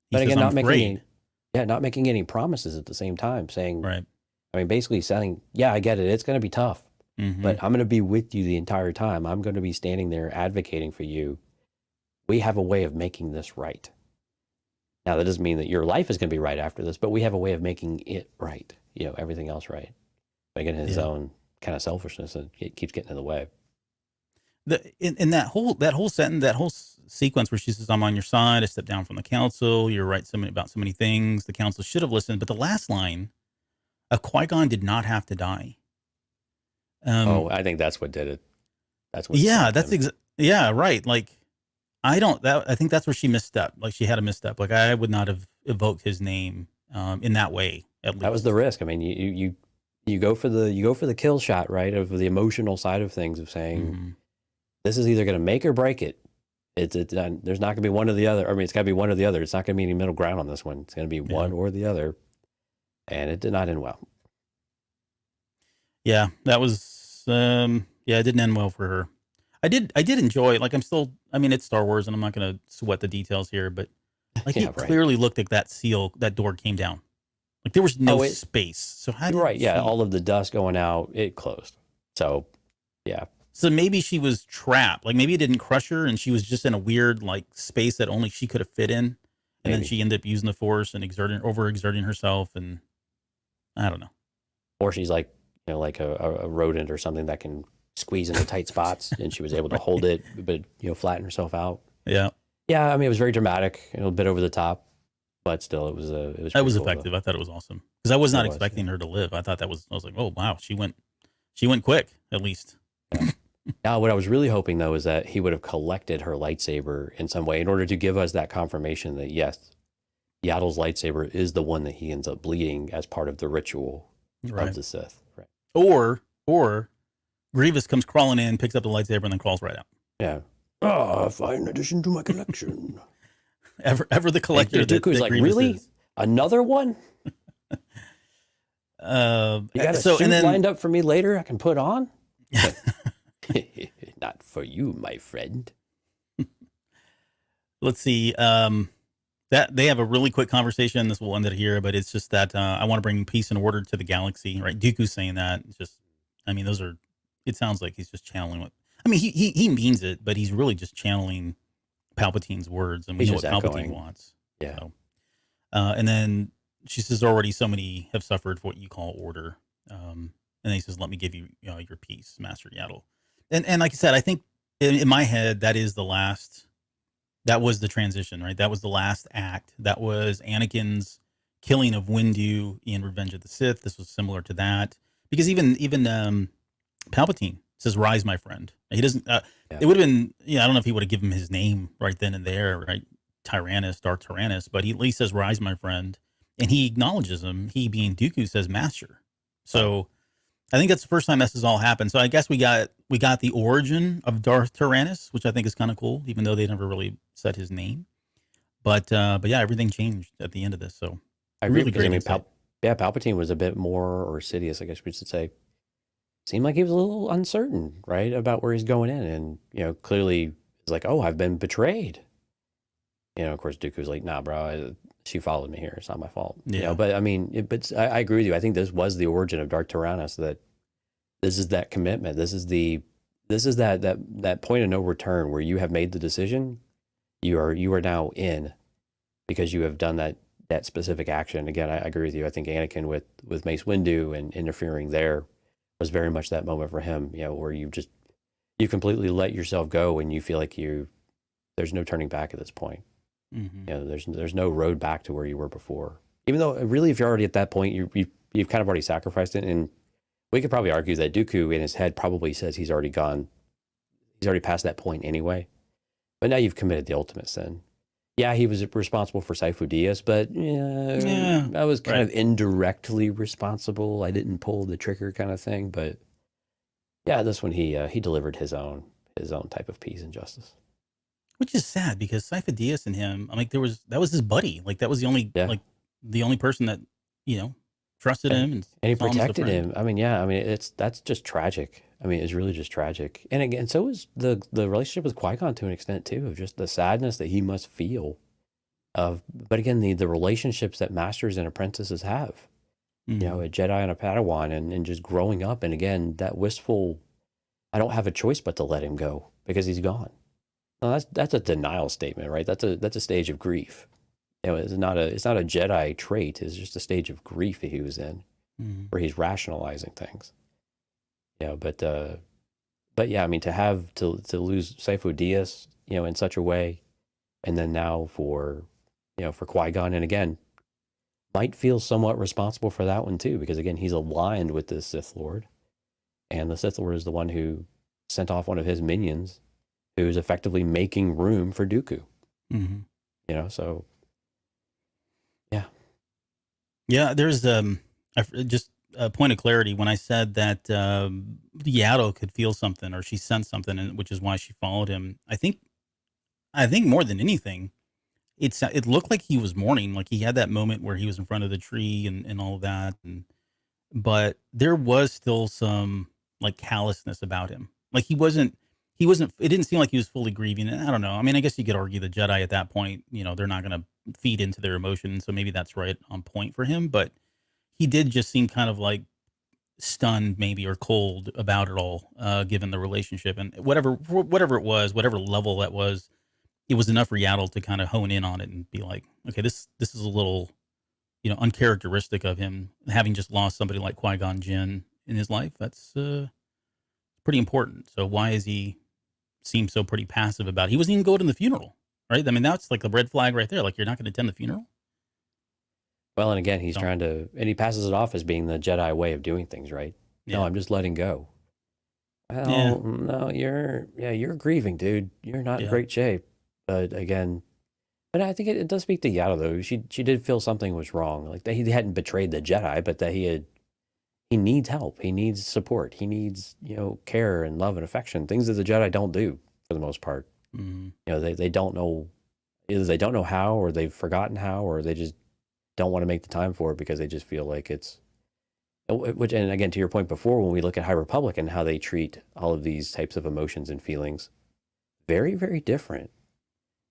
But again, not making any promises at the same time, saying, right. I mean, basically saying, yeah, I get it. It's going to be tough, but I'm going to be with you the entire time. I'm going to be standing there advocating for you. We have a way of making this right. Now, that doesn't mean that your life is going to be right after this, but we have a way of making it right. Everything else right. But again, his own kind of selfishness, and it keeps getting in the way. In that whole sentence, that whole sequence where she says, "I'm on your side. I stepped down from the council. You're right about so many things. The council should have listened." But the last line, Qui-Gon did not have to die. I think that's what did it. That's what. Yeah, sunk him. yeah, right. Like, I think that's where she misstepped. Like, she had a misstep. Like, I would not have evoked his name in that way, at least. That was the risk. I mean, you go for the kill shot, right? Of the emotional side of things, of saying this is either going to make or break it. There's not going to be one or the other. I mean, it's got to be one or the other. It's not going to be any middle ground on this one. It's going to be one or the other. And it did not end well. Yeah, that was it didn't end well for her. I did enjoy, like, I mean, it's Star Wars and I'm not going to sweat the details here, but like it clearly looked like that door came down. Like there was no space. So how did all of the dust going out, it closed. So, yeah. So maybe she was trapped. Like maybe it didn't crush her and she was just in a weird like space that only she could have fit in. And then she ended up using the Force and overexerting herself, and I don't know. Or she's like, like a rodent or something that can squeeze into tight spots, and she was able to hold it, but flatten herself out. Yeah. Yeah, I mean, it was very dramatic, a bit over the top, but still, it was cool, effective. I thought it was awesome because I was not expecting her to live. I thought I was like, oh wow, she went quick at least. Yeah. Now, what I was really hoping though is that he would have collected her lightsaber in some way in order to give us that confirmation that yes, Yaddle's lightsaber is the one that he ends up bleeding as part of the ritual of the Sith. Right. Or Grievous comes crawling in, picks up the lightsaber, and then crawls right out. Yeah. A fine addition to my collection. ever the collector. Dooku's like, Grievous really? Another one? You got a suit lined up for me later I can put on? Not for you, my friend. Let's see. That they have a really quick conversation. This will end it here, but it's just that I want to bring peace and order to the galaxy. Right? Dooku's saying that. It's just, I mean, those are. It sounds like he's just channeling what. I mean, he means it, but he's really just channeling Palpatine's words, and we know what Palpatine wants. Yeah. So, and then she says, "Already, so many have suffered for what you call order." And then he says, "Let me give you, your peace, Master Yaddle." And like I said, I think in my head that is the last. That was the transition, right? That was the last act. That was Anakin's killing of Windu in Revenge of the Sith. This was similar to that because even Palpatine says, "Rise, my friend." He doesn't. It would have been. I don't know if he would have given him his name right then and there, right? Tyrannus, Dark Tyrannus, but he at least says, "Rise, my friend," and he acknowledges him. He, being Dooku, says, "Master." So I think that's the first time this has all happened. So I guess we got the origin of Darth Tyrannus, which I think is kind of cool, even though they never really said his name. But yeah, everything changed at the end of this. So I agree, because I mean, Palpatine was a bit more, or Sidious, I guess we should say, seemed like he was a little uncertain, right, about where he's going in, and clearly it's like, oh, I've been betrayed. Of course, Dooku was like, nah, bro, she followed me here. It's not my fault. Yeah. But I mean, I agree with you. I think this was the origin of Dark Tyrannus. That this is that commitment. This is that point of no return where you have made the decision. You are now in, because you have done that specific action. Again, I agree with you. I think Anakin with Mace Windu and interfering there was very much that moment for him. Where you completely let yourself go, and you feel like there's no turning back at this point. Mm-hmm. There's no road back to where you were before. Even though, really, if you're already at that point, you've kind of already sacrificed it. And we could probably argue that Dooku in his head probably says he's already gone. He's already past that point anyway. But now you've committed the ultimate sin. Yeah, he was responsible for Sifo Dyas, but I was kind of indirectly responsible. I didn't pull the trigger, kind of thing. But yeah, this one he delivered his own type of peace and justice. Which is sad, because Sifo Dyas and him, that was his buddy. Like that was the only the only person that trusted him and he protected him. That's just tragic. It's really just tragic. And again, so is the relationship with Qui-Gon to an extent too, of just the sadness that he must feel. But again, the relationships that masters and apprentices have. Mm-hmm. A Jedi and a Padawan, and just growing up, and again that wistful, I don't have a choice but to let him go because he's gone. No, that's a denial statement, right? That's a stage of grief. It's not a Jedi trait. It's just a stage of grief that he was in, where he's rationalizing things. But yeah, to lose Sifo Dyas, in such a way, and then now for Qui-Gon, and again, might feel somewhat responsible for that one too, because again, he's aligned with this Sith Lord, And the Sith Lord is the one who sent off one of his minions who's effectively making room for Dooku. Mm-hmm. You know, so yeah. Yeah, there's just a point of clarity when I said that Yaddle could feel something or she sensed something, and which is why she followed him. I think more than anything, it looked like he was mourning, like he had that moment where he was in front of the tree and all of that, but there was still some like callousness about him. Like he wasn't, it didn't seem like he was fully grieving. And I don't know. I mean, I guess you could argue the Jedi at that point, they're not going to feed into their emotions. So maybe that's right on point for him, but he did just seem kind of like stunned maybe, or cold about it all, given the relationship and whatever it was, whatever level that was, it was enough for Yaddle to kind of hone in on it and be like, okay, this is a little, uncharacteristic of him, having just lost somebody like Qui-Gon Jinn in his life. That's pretty important. So why is he seem so pretty passive about it? He wasn't even going to the funeral, right? I mean, that's like the red flag right there. Like, you're not going to attend the funeral? Well, and again, he's trying to, and he passes it off as being the Jedi way of doing things, right? Yeah. No, I'm just letting go. Well, Yeah. no, you're grieving, dude. You're not in great shape. But again, but I think it does speak to Yaddle, though. She did feel something was wrong, like that he hadn't betrayed the Jedi, but that he needs help. He needs support. He needs, care and love and affection, things that the Jedi don't do for the most part. Mm-hmm. They don't know, either they don't know how, or they've forgotten how, or they just don't want to make the time for it because they just feel like it's, which, and again, to your point before, when we look at High Republic and how they treat all of these types of emotions and feelings, very, very different.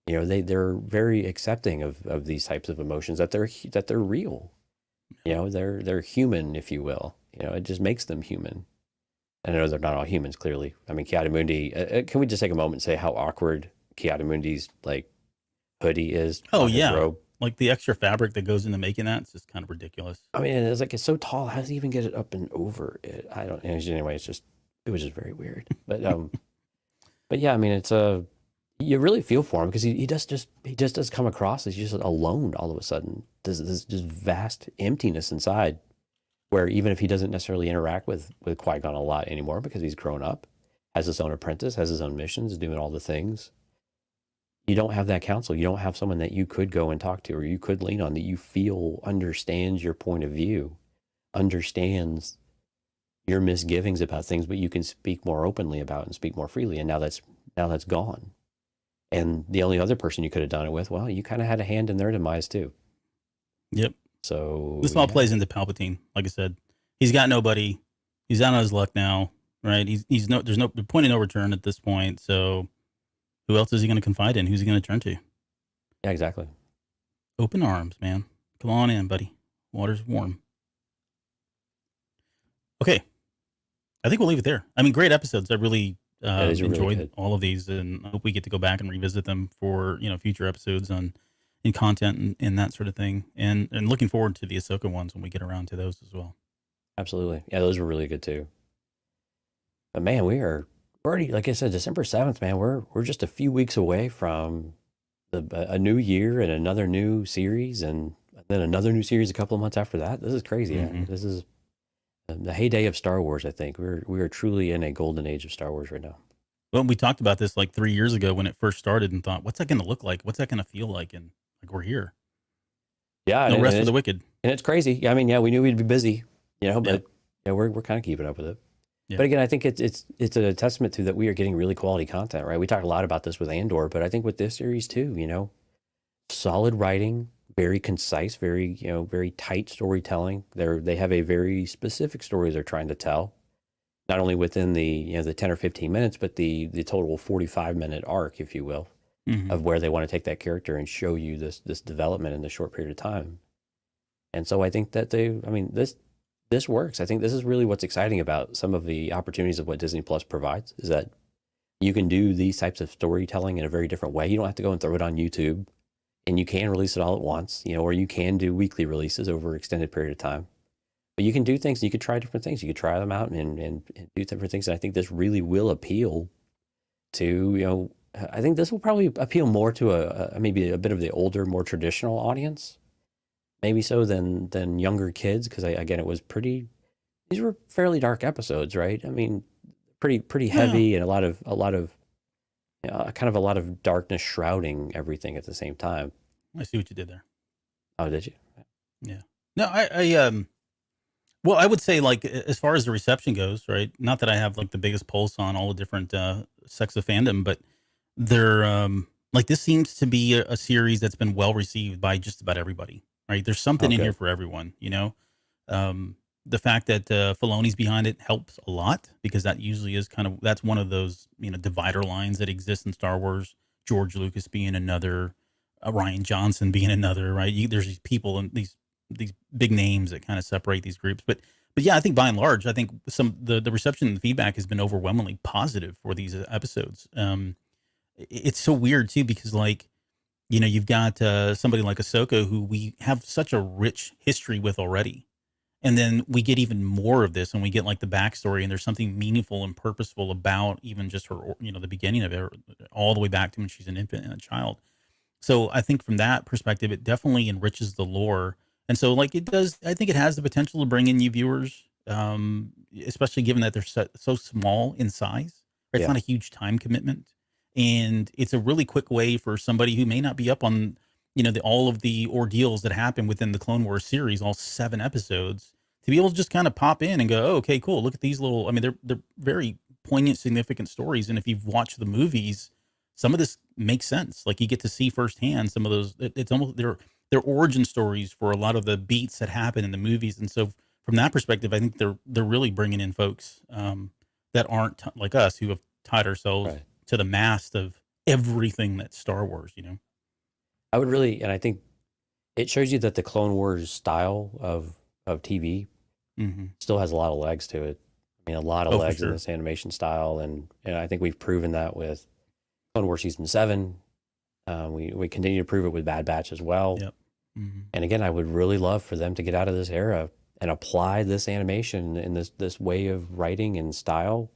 They're very accepting of these types of emotions, that they're real. They're human, if you will. It just makes them human. And I know they're not all humans, clearly. I mean, Ki-Adi-Mundi, can we just take a moment and say how awkward Ki-Adi-Mundi's like hoodie is? Oh, on his yeah. robe? Like the extra fabric that goes into making that, it's just kind of ridiculous. I mean, it's so tall. How does he even get it up and over it? I don't. Anyway, it was just very weird. But but yeah, I mean, it's you really feel for him because he just does come across as just alone all of a sudden. There's just vast emptiness inside, where even if he doesn't necessarily interact with Qui-Gon a lot anymore because he's grown up, has his own apprentice, has his own missions, doing all the things. You don't have that counsel. You don't have someone that you could go and talk to, or you could lean on, that you feel understands your point of view, understands your misgivings about things, but you can speak more openly about and speak more freely. And now that's gone. And the only other person you could have done it with, well, you kind of had a hand in their demise too. Yep. So this all plays into Palpatine. Like I said, he's got nobody. He's out on his luck now, right? There's no point of no return at this point. So who else is he going to confide in? Who's he going to turn to? Yeah, exactly. Open arms, man. Come on in, buddy. Water's warm. Okay. I think we'll leave it there. I mean, great episodes. I really enjoyed really all of these, and I hope we get to go back and revisit them for, future episodes in content and that sort of thing. And looking forward to the Ahsoka ones when we get around to those as well. Absolutely. Yeah, those were really good too. But man, we're already, like I said, December 7th, man, we're just a few weeks away from a new year and another new series, and then another new series a couple of months after that. This is crazy. Mm-hmm. This is the heyday of Star Wars, I think. We are truly in a golden age of Star Wars right now. Well, we talked about this like 3 years ago when it first started and thought, what's that going to look like? What's that going to feel like? And like, we're here. Yeah. No rest for the wicked. And it's crazy. I mean, yeah, we knew we'd be busy, but yeah, we're kind of keeping up with it. Yeah. But again, I think it's a testament to that we are getting really quality content, right? We talked a lot about this with Andor, but I think with this series too, solid writing, very concise, very tight storytelling. They have a very specific story they're trying to tell, not only within the 10 or 15 minutes, but the total 45-minute arc, if you will, of where they want to take that character and show you this development in this short period of time. And so I think that this works. I think this is really what's exciting about some of the opportunities of what Disney Plus provides, is that you can do these types of storytelling in a very different way. You don't have to go and throw it on YouTube, and you can release it all at once, or you can do weekly releases over an extended period of time. But you can do things, you could try different things. You could try them out and do different things. And I think this really will appeal to, I think this will probably appeal more to maybe a bit of the older, more traditional audience. Maybe so than younger kids, because again, it was pretty these were fairly dark episodes, right? I mean, pretty Yeah, heavy, and a lot of kind of a lot of darkness shrouding everything at the same time. I see what you did there. Oh, did you? Yeah. No, well, I would say, like, as far as the reception goes, right? Not that I have like the biggest pulse on all the different sects of fandom, but they're like, this seems to be a series that's been well received by just about everybody, right? There's Oh, something in here good. for everyone, you know. The fact that Filoni's behind it helps a lot, because that usually is kind of, that's one of those, you know, divider lines that exist in Star Wars. George Lucas being another, Ryan Johnson being another, right? There's these people and these big names that kind of separate these groups, but yeah, I think by and large, I think the reception and the feedback has been overwhelmingly positive for these episodes. It's so weird too, because, like, you know, you've got somebody like Ahsoka, who we have such a rich history with already, and then we get even more of this, and we get like the backstory, and there's something meaningful and purposeful about even just her, you know, the beginning of it, all the way back to when she's an infant and a child. So I think from that perspective, it definitely enriches the lore. And so, like, it does, I think it has the potential to bring in new viewers, especially given that they're so small in size. It's Yeah. not a huge time commitment. And it's a really quick way for somebody who may not be up on, you know, all of the ordeals that happen within the Clone Wars series, all 7 episodes, to be able to just kind of pop in and go, oh, okay, cool. Look at these little, I mean, they're very poignant, significant stories. And if you've watched the movies, some of this makes sense. Like, you get to see firsthand some of those. It's almost their origin stories for a lot of the beats that happen in the movies. And so, from that perspective, I think they're really bringing in folks that aren't like us, who have tied ourselves Right. to the mast of everything that's Star Wars. You know. I would really, and I think it shows you that the Clone Wars style of TV Mm-hmm. still has a lot of legs to it. I mean, a lot of Oh, for legs in sure. this animation style, and I think we've proven that with Clone Wars season 7. We continue to prove it with Bad Batch as well. Yep. Mm-hmm. And again, I would really love for them to get out of this era and apply this animation and this way of writing and style,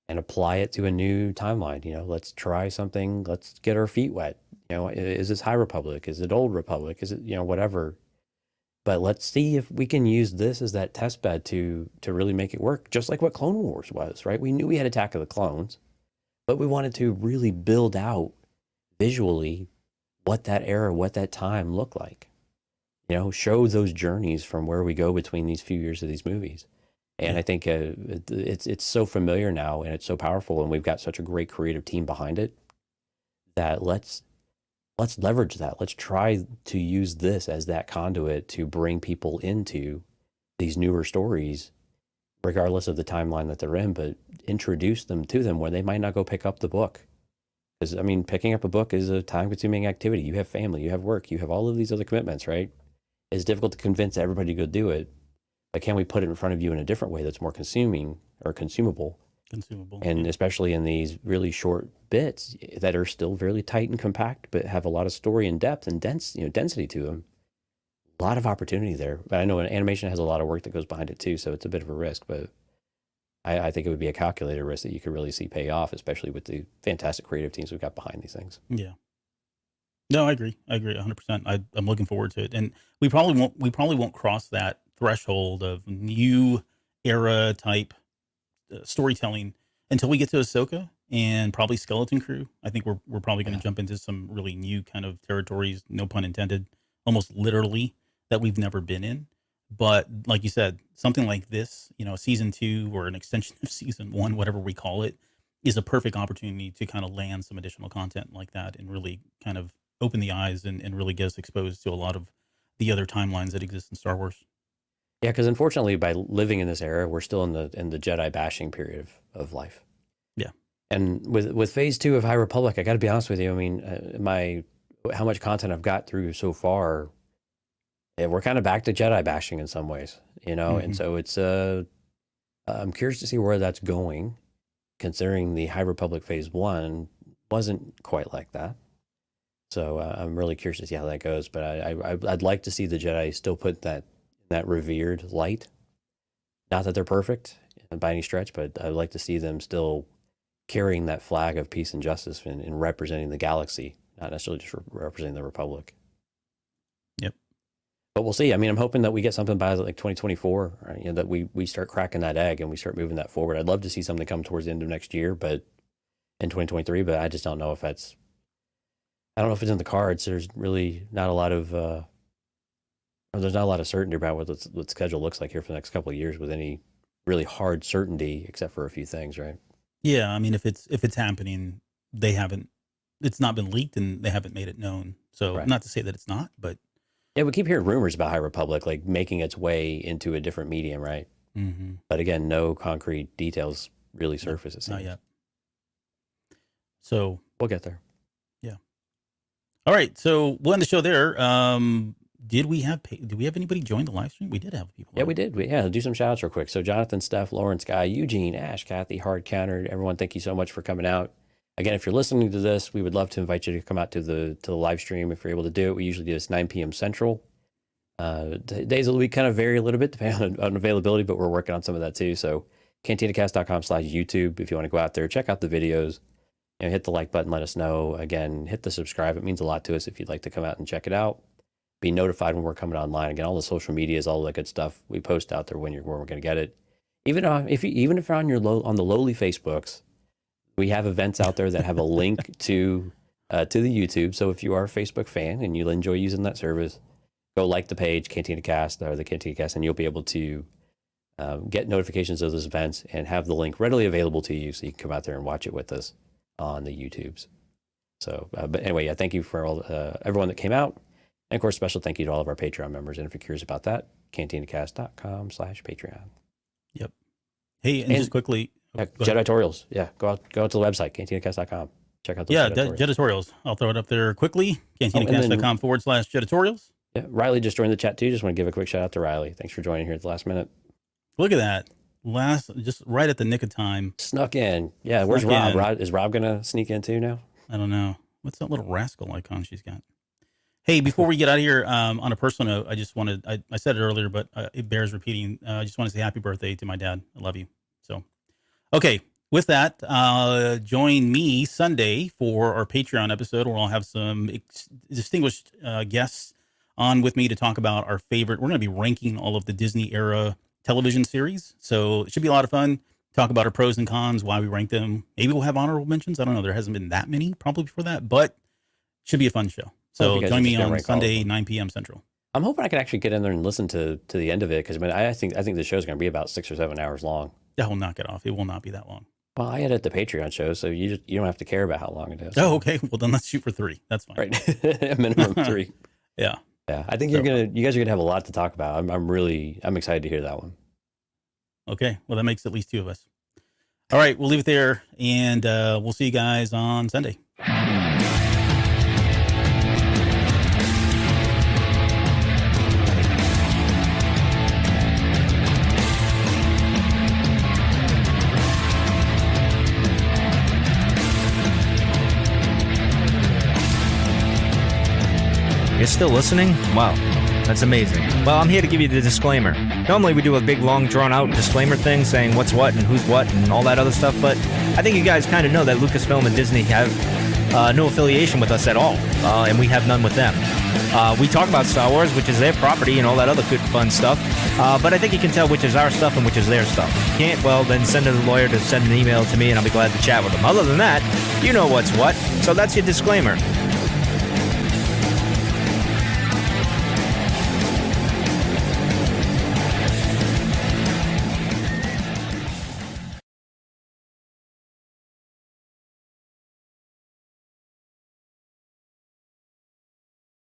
and apply it to a new timeline. You know, let's try something. Let's get our feet wet. You know, is this High Republic? Is it Old Republic? Is it, you know, whatever? But let's see if we can use this as that test bed to really make it work, just like what Clone Wars was, right? We knew we had Attack of the Clones, but we wanted to really build out visually what that era, what that time looked like. You know, show those journeys from where we go between these few years of these movies. And Yeah. I think it's so familiar now, and it's so powerful, and we've got such a great creative team behind it, that let's leverage that. Let's try to use this as that conduit to bring people into these newer stories, regardless of the timeline that they're in, but introduce them to them where they might not go pick up the book. Because, I mean, picking up a book is a time consuming activity. You have family, you have work, you have all of these other commitments, right? It's difficult to convince everybody to go do it. But can we put it in front of you in a different way that's more consuming or consumable? Consumable. And especially in these really short bits that are still fairly tight and compact, but have a lot of story and depth and density to them. A lot of opportunity there. But I know animation has a lot of work that goes behind it too, so it's a bit of a risk. But I think it would be a calculated risk that you could really see pay off, especially with the fantastic creative teams we've got behind these things. Yeah. No, I agree. I agree 100%. I'm looking forward to it, and we probably won't cross that threshold of new era type storytelling until we get to Ahsoka and probably Skeleton Crew. I think we're probably going Yeah. to jump into some really new kind of territories, no pun intended, almost literally, that we've never been in. But like you said, something like this, you know, season 2 or an extension of season 1, whatever we call it, is a perfect opportunity to kind of land some additional content like that and really kind of open the eyes and really get us exposed to a lot of the other timelines that exist in Star Wars. Yeah, because unfortunately, by living in this era, we're still in the Jedi bashing period of life. Yeah. And with Phase 2 of High Republic, I got to be honest with you. I mean, how much content I've got through so far, we're kind of back to Jedi bashing in some ways, you know. And so it's I'm curious to see where that's going, considering the High Republic Phase 1 wasn't quite like that. So I'm really curious to see how that goes. But I'd like to see the Jedi still put that revered light. Not that they're perfect by any stretch, but I'd like to see them still carrying that flag of peace and justice and representing the galaxy, not necessarily just representing the Republic. Yep. But we'll see. I mean, I'm hoping that we get something by like 2024, right? You know, that we start cracking that egg and we start moving that forward. I'd love to see something come towards the end of next year, but in 2023, but I just don't know if it's in the cards. There's really not a lot of, there's not a lot of certainty about what the schedule looks like here for the next couple of years with any really hard certainty, except for a few things, right? Yeah. I mean, if it's happening, it's not been leaked and they haven't made it known. So Right. Not to say that it's not, but. Yeah, we keep hearing rumors about High Republic, like making its way into a different medium, right? Mm-hmm. But again, no concrete details really surface, it seems. Not yet. So We'll get there. Yeah. All right. So we'll end the show there. Did we have anybody join the live stream? We did have people. Yeah, on. we did. I'll do some shout outs real quick. So Jonathan, Steph, Lauren, Sky, Eugene, Ash, Kathy, Hard Counter, everyone, thank you so much for coming out. Again, if you're listening to this, we would love to invite you to come out to the live stream if you're able to do it. We usually do this 9 p.m. Central. Days of the week kind of vary a little bit depending on availability, but we're working on some of that too. So cantinacast.com/YouTube. If you want to go out there, check out the videos, hit the like button, let us know. Again, hit the subscribe. It means a lot to us if you'd like to come out and check it out. Be notified when we're coming online. Again, all the social medias, all that good stuff we post out there when we're going to get it. Even if you're on on the lowly Facebooks, we have events out there that have a link to the YouTube. So if you are a Facebook fan and you enjoy using that service, go like the page, Cantina Cast or the Cantina Cast, and you'll be able to get notifications of those events and have the link readily available to you so you can come out there and watch it with us on the YouTubes. So, but anyway, yeah, thank you for everyone that came out. And of course, special thank you to all of our Patreon members. And if you're curious about that, cantinacast.com/Patreon. Yep. Hey, and just quickly, Janitorials. Yeah. Go out to the website, cantinacast.com. Check out those Janitorials. I'll throw it up there quickly. Cantinacast.com/Janitorials. Yeah. Riley just joined the chat too. Just want to give a quick shout out to Riley. Thanks for joining here at the last minute. Look at that. Just right at the nick of time. Snuck in. Yeah. Where's Rob? Is Rob going to sneak in too now? I don't know. What's that little rascal icon she's got? Hey, before we get out of here, on a personal note, I just wanted, I said it earlier, but it bears repeating. I just want to say happy birthday to my dad. I love you. So, okay. With that, join me Sunday for our Patreon episode where I'll have some distinguished guests on with me to talk about our favorite. We're going to be ranking all of the Disney era television series. So it should be a lot of fun. Talk about our pros and cons, why we rank them. Maybe we'll have honorable mentions. I don't know. There hasn't been that many probably before that, but should be a fun show. So join me on Sunday, 9 p.m. Central. I'm hoping I can actually get in there and listen to the end of it because I think the show's going to be about 6 or 7 hours long. That will knock it off. It will not be that long. Well, I edit the Patreon show, so you don't have to care about how long it is. Oh, okay. Well, then let's shoot for 3. That's fine. Right, a minimum 3. Yeah. I think you guys are gonna have a lot to talk about. I'm excited to hear that one. Okay. Well, that makes at least 2 of us. All right. We'll leave it there, and we'll see you guys on Sunday. You're still listening? Wow, that's amazing. Well, I'm here to give you the disclaimer. Normally we do a big, long, drawn-out disclaimer thing saying what's what and who's what and all that other stuff, but I think you guys kind of know that Lucasfilm and Disney have no affiliation with us at all, and we have none with them. We talk about Star Wars, which is their property, and all that other good, fun stuff, but I think you can tell which is our stuff and which is their stuff. If you can't, well, then send a lawyer to send an email to me, and I'll be glad to chat with them. Other than that, you know what's what, so that's your disclaimer.